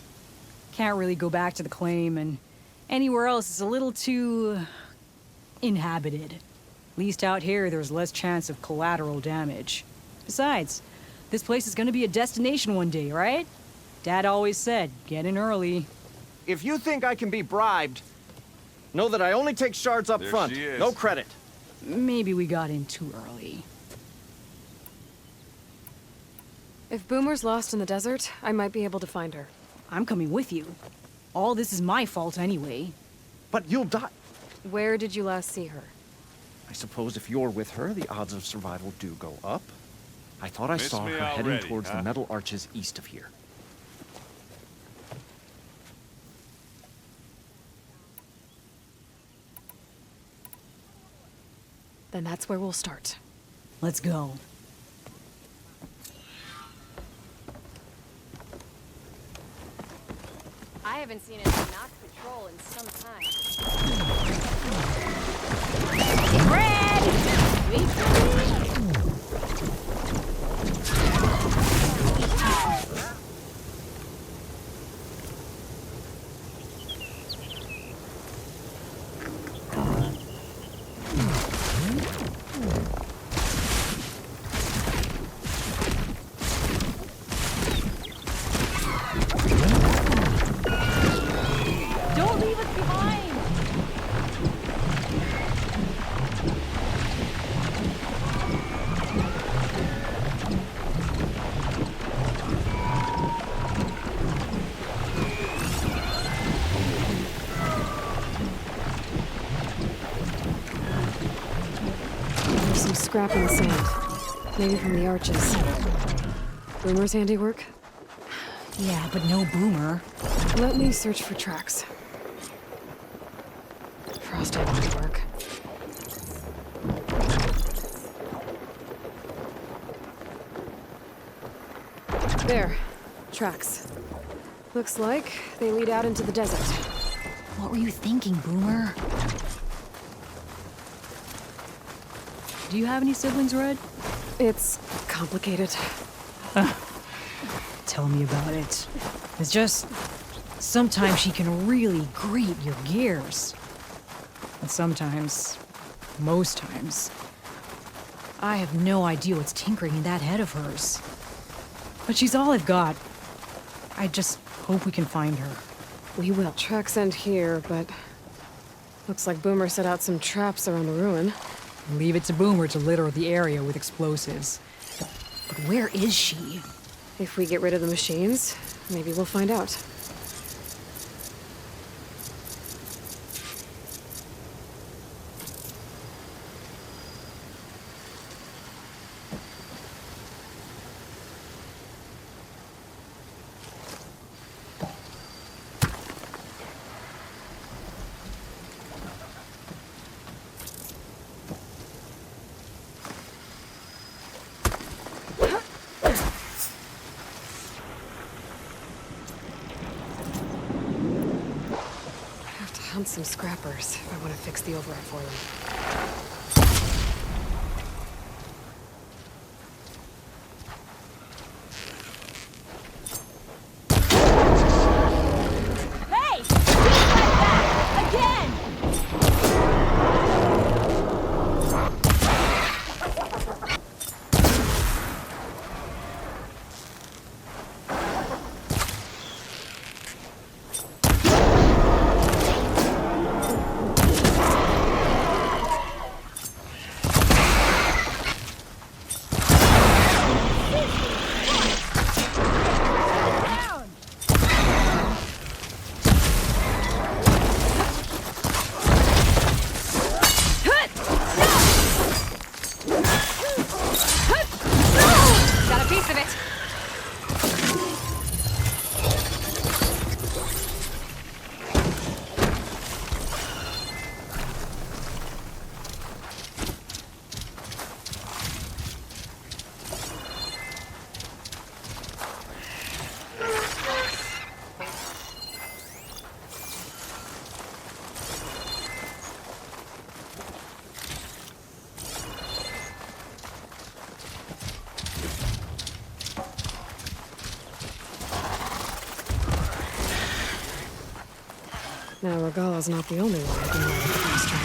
J: Can't really go back to the claim, and anywhere else is a little too inhabited. At least out here, there's less chance of collateral damage. Besides, this place is gonna be a destination one day, right? Dad always said, get in early.
B: If you think I can be bribed, know that I only take shards up
L: There
B: front.
L: she is.
B: No credit.
J: Maybe we got in too early.
I: If Boomer's lost in the desert, I might be able to find her.
J: I'm coming with you. All this is my fault anyway.
B: But you'll die.
I: Where did you last see her?
B: I suppose if you're with her, the odds of survival do go up. I thought I
L: Miss
B: saw
L: me
B: her heading
L: already,
B: towards
L: huh?
B: the metal arches east of here.
I: Then that's where we'll start.
J: Let's go.
E: I haven't seen a Tanakh patrol in some time. Red! Wait for me!
J: Don't leave us behind!
I: There's some scrap in the sand. Maybe from the arches. Boomer's handiwork?
J: Yeah, but no Boomer.
I: Let me search for tracks. Frosted might work. There. Tracks. Looks like they lead out into the desert.
J: What were you thinking, Boomer? Do you have any siblings, Red?
I: It's complicated.
J: Tell me about it. It's just... sometimes she can really grate your gears. And sometimes... most times... I have no idea what's tinkering in that head of hers. But she's all I've got. I just hope we can find her.
I: We will. Tracks end here, but... looks like Boomer set out some traps around the ruin.
J: Leave it to Boomer to litter the area with explosives. But where is she?
I: If we get rid of the machines, maybe we'll find out. Hunt some scrappers if I want to fix the override for them.
E: Hey! Keep right back! Again!
I: Now, Regala's not the only one who can ride the fast travel.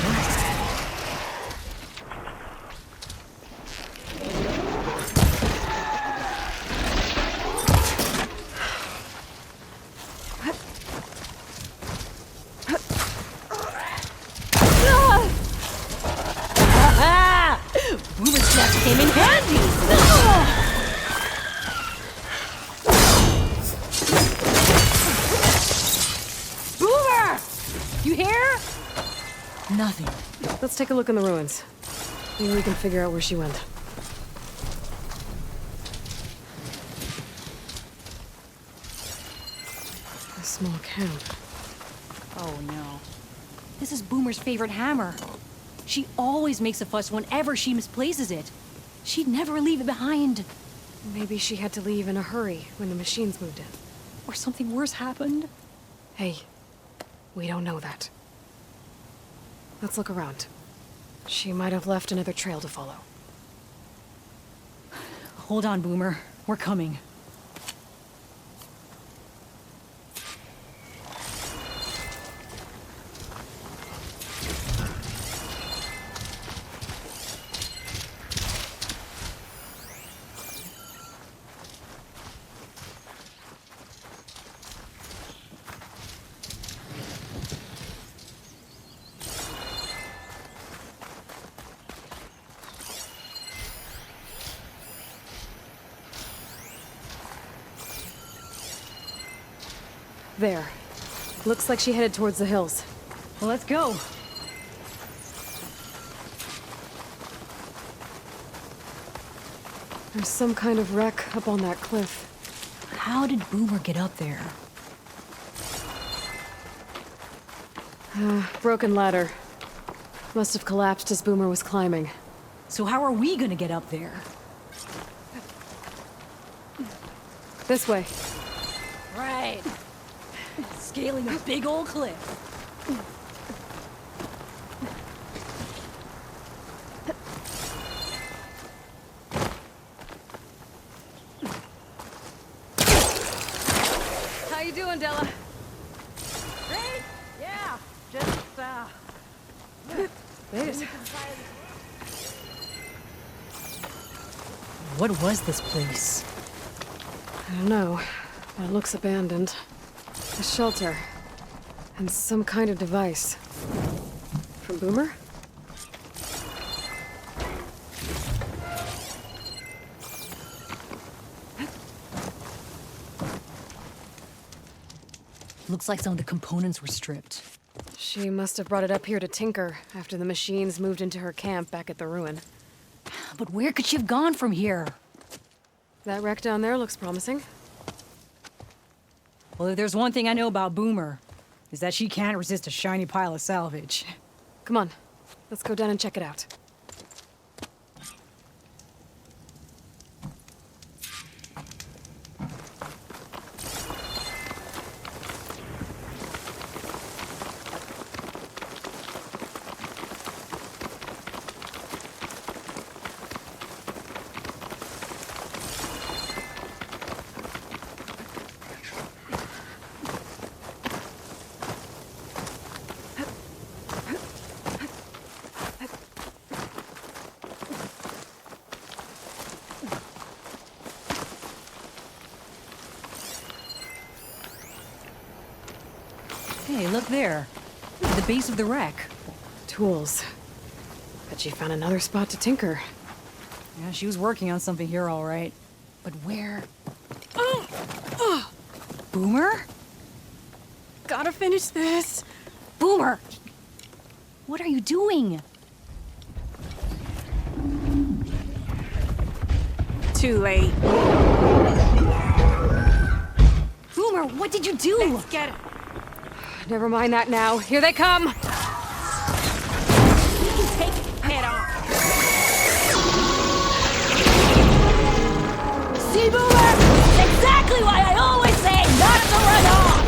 J: Boomer snaps came in handy! Boomer! You hear? Nothing.
I: Let's take a look in the ruins. Maybe we can figure out where she went. A small camp.
J: Oh no. This is Boomer's favorite hammer. She always makes a fuss whenever she misplaces it. She'd never leave it behind.
I: Maybe she had to leave in a hurry when the machines moved in.
J: Or something worse happened.
I: Hey, we don't know that. Let's look around. She might have left another trail to follow.
J: Hold on, Boomer. We're coming.
I: There. Looks like she headed towards the hills.
J: Well, let's go.
I: There's some kind of wreck up on that cliff.
J: How did Boomer get up there?
I: Broken ladder. Must have collapsed as Boomer was climbing.
J: So how are we gonna get up there?
I: This way.
J: Right. Scaling a big old cliff.
I: How you doing, Della?
J: Great. Yeah. Just
I: Made it.
J: What was this place?
I: I don't know, but it looks abandoned. A shelter. And some kind of device. From Boomer?
J: Looks like some of the components were stripped.
I: She must have brought it up here to tinker after the machines moved into her camp back at the ruin.
J: But where could she have gone from here?
I: That wreck down there looks promising.
J: Well, if there's one thing I know about Boomer, is that she can't resist a shiny pile of salvage.
I: Come on, let's go down and check it out.
J: Hey, look there. At the base of the wreck.
I: Tools. Bet she found another spot to tinker.
J: Yeah, she was working on something here, all right. But where? Boomer?
I: Gotta finish this.
J: Boomer! What are you doing?
I: Too late.
J: Boomer, what did you do?
I: Let's get it. Never mind that now. Here they come!
J: Take head on. See, Boomer? Exactly why I always say not to run off!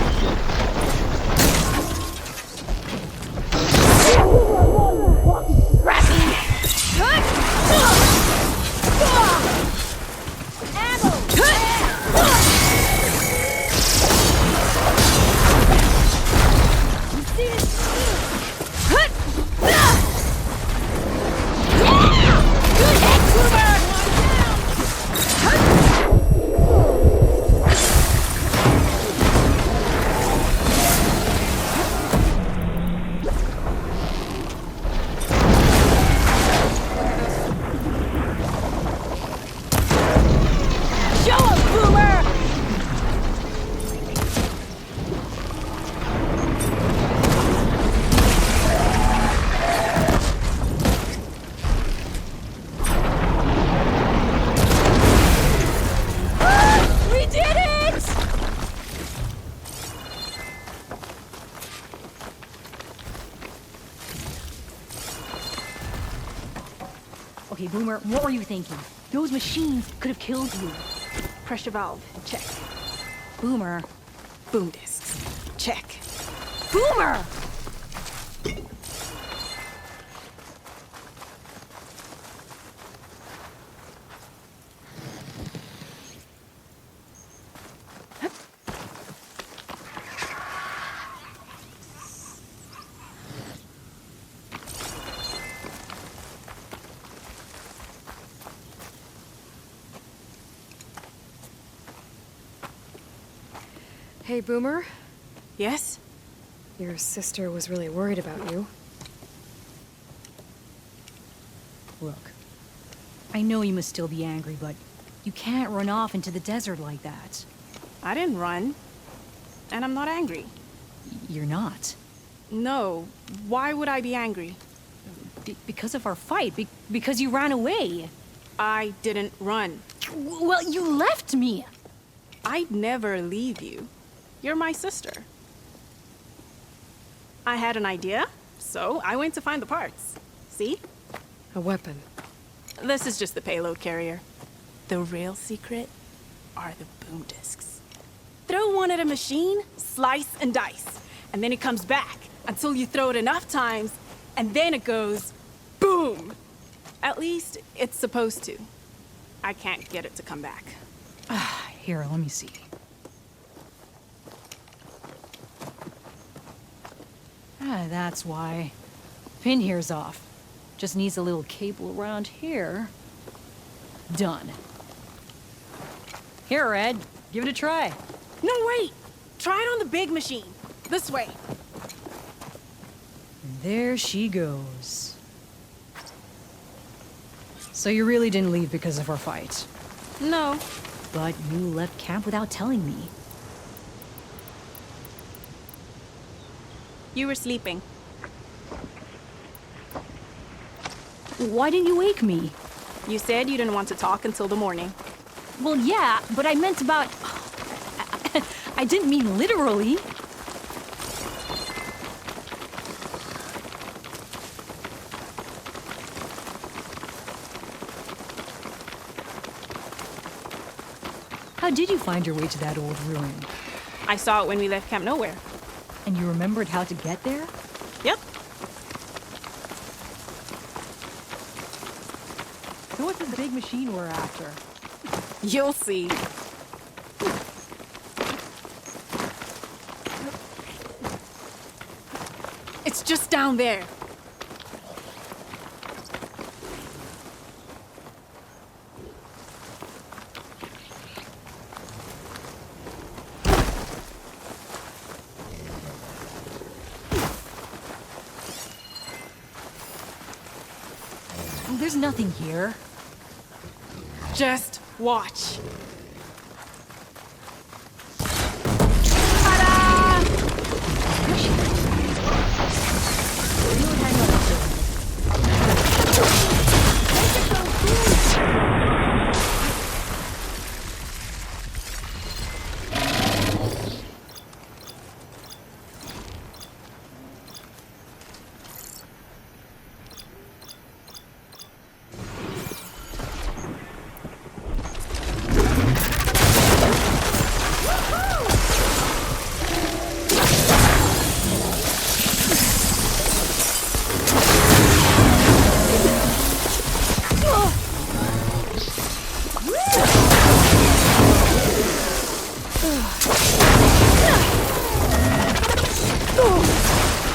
E: Boomer! We did it!
J: Okay, Boomer, what were you thinking? Those machines could have killed you.
I: Pressure valve, check.
J: Boomer.
I: Boom discs, check.
J: Boomer!
I: Hey, Boomer.
C: Yes?
I: Your sister was really worried about you.
J: Look, I know you must still be angry, but you can't run off into the desert like that.
C: I didn't run. And I'm not angry.
J: You're not.
C: No. Why would I be angry?
J: Because of our fight. Because you ran away.
C: I didn't run.
J: Well, you left me.
C: I'd never leave you. You're my sister. I had an idea, so I went to find the parts. See?
I: A weapon.
C: This is just the payload carrier. The real secret are the boom discs. Throw one at a machine, slice and dice, and then it comes back until you throw it enough times, and then it goes boom. At least it's supposed to. I can't get it to come back.
J: Here, let me see. That's why. Pin here's off. Just needs a little cable around here. Done. Here, Red. Give it a try.
C: No, wait! Try it on the big machine. This way.
J: And there she goes. So you really didn't leave because of our fight?
C: No.
J: But you left camp without telling me.
C: You were sleeping.
J: Why didn't you wake me?
C: You said you didn't want to talk until the morning.
J: Well, yeah, but I meant about... I didn't mean literally. How did you find your way to that old ruin?
C: I saw it when we left Camp Nowhere.
J: And you remembered how to get there?
C: Yep.
J: So what's this big machine we're after?
C: You'll see. It's just down there.
J: There's nothing here.
C: Just watch.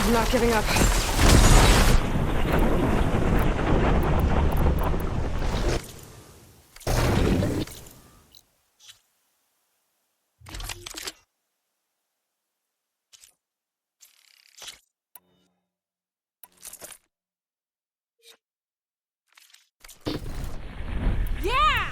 I: I'm not giving up.
C: Yeah!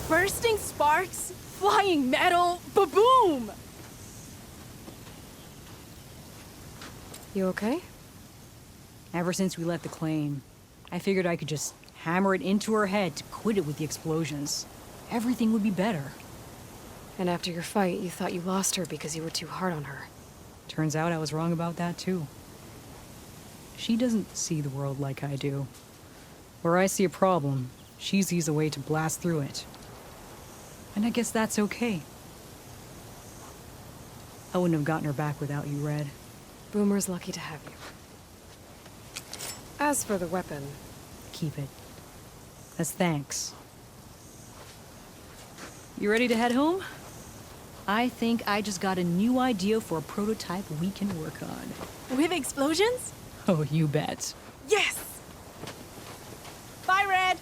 C: Bursting sparks, flying metal, ba-boom!
I: You okay?
J: Ever since we left the claim, I figured I could just hammer it into her head to quit it with the explosions. Everything would be better.
I: And after your fight, you thought you lost her because you were too hard on her.
J: Turns out I was wrong about that too. She doesn't see the world like I do. Where I see a problem, she sees a way to blast through it. And I guess that's okay. I wouldn't have gotten her back without you, Red.
I: Boomer's lucky to have you. As for the weapon...
J: Keep it. As thanks. You ready to head home? I think I just got a new idea for a prototype we can work on.
C: With explosions?
J: Oh, you bet.
C: Yes! Bye, Red!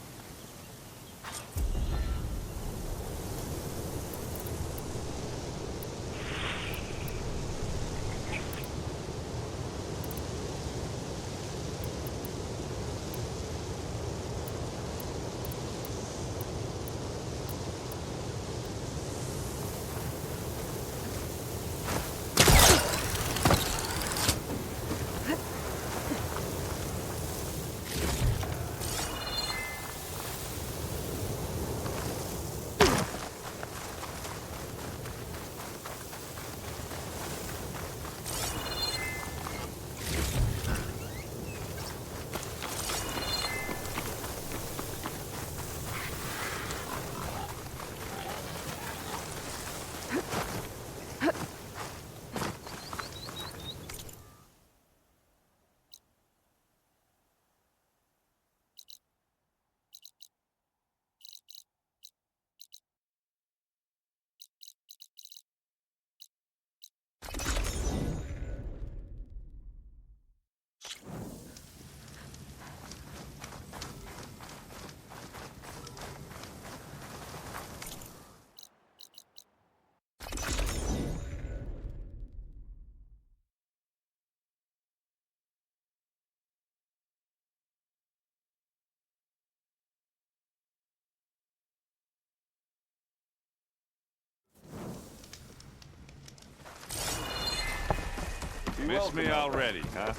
L: Miss me already, huh?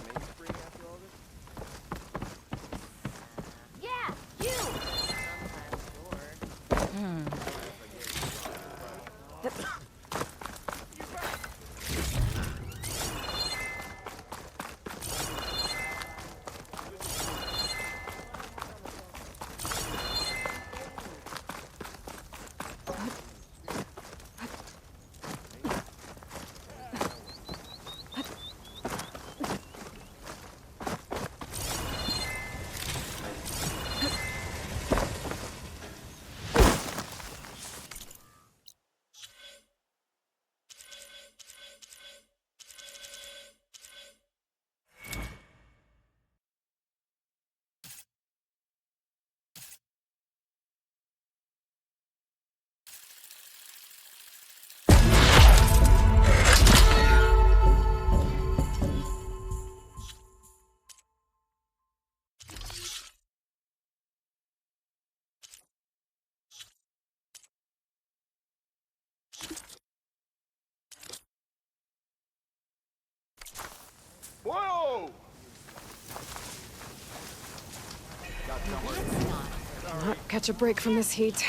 G: Yeah, you!
B: Whoa!
I: Not catch a break from this heat.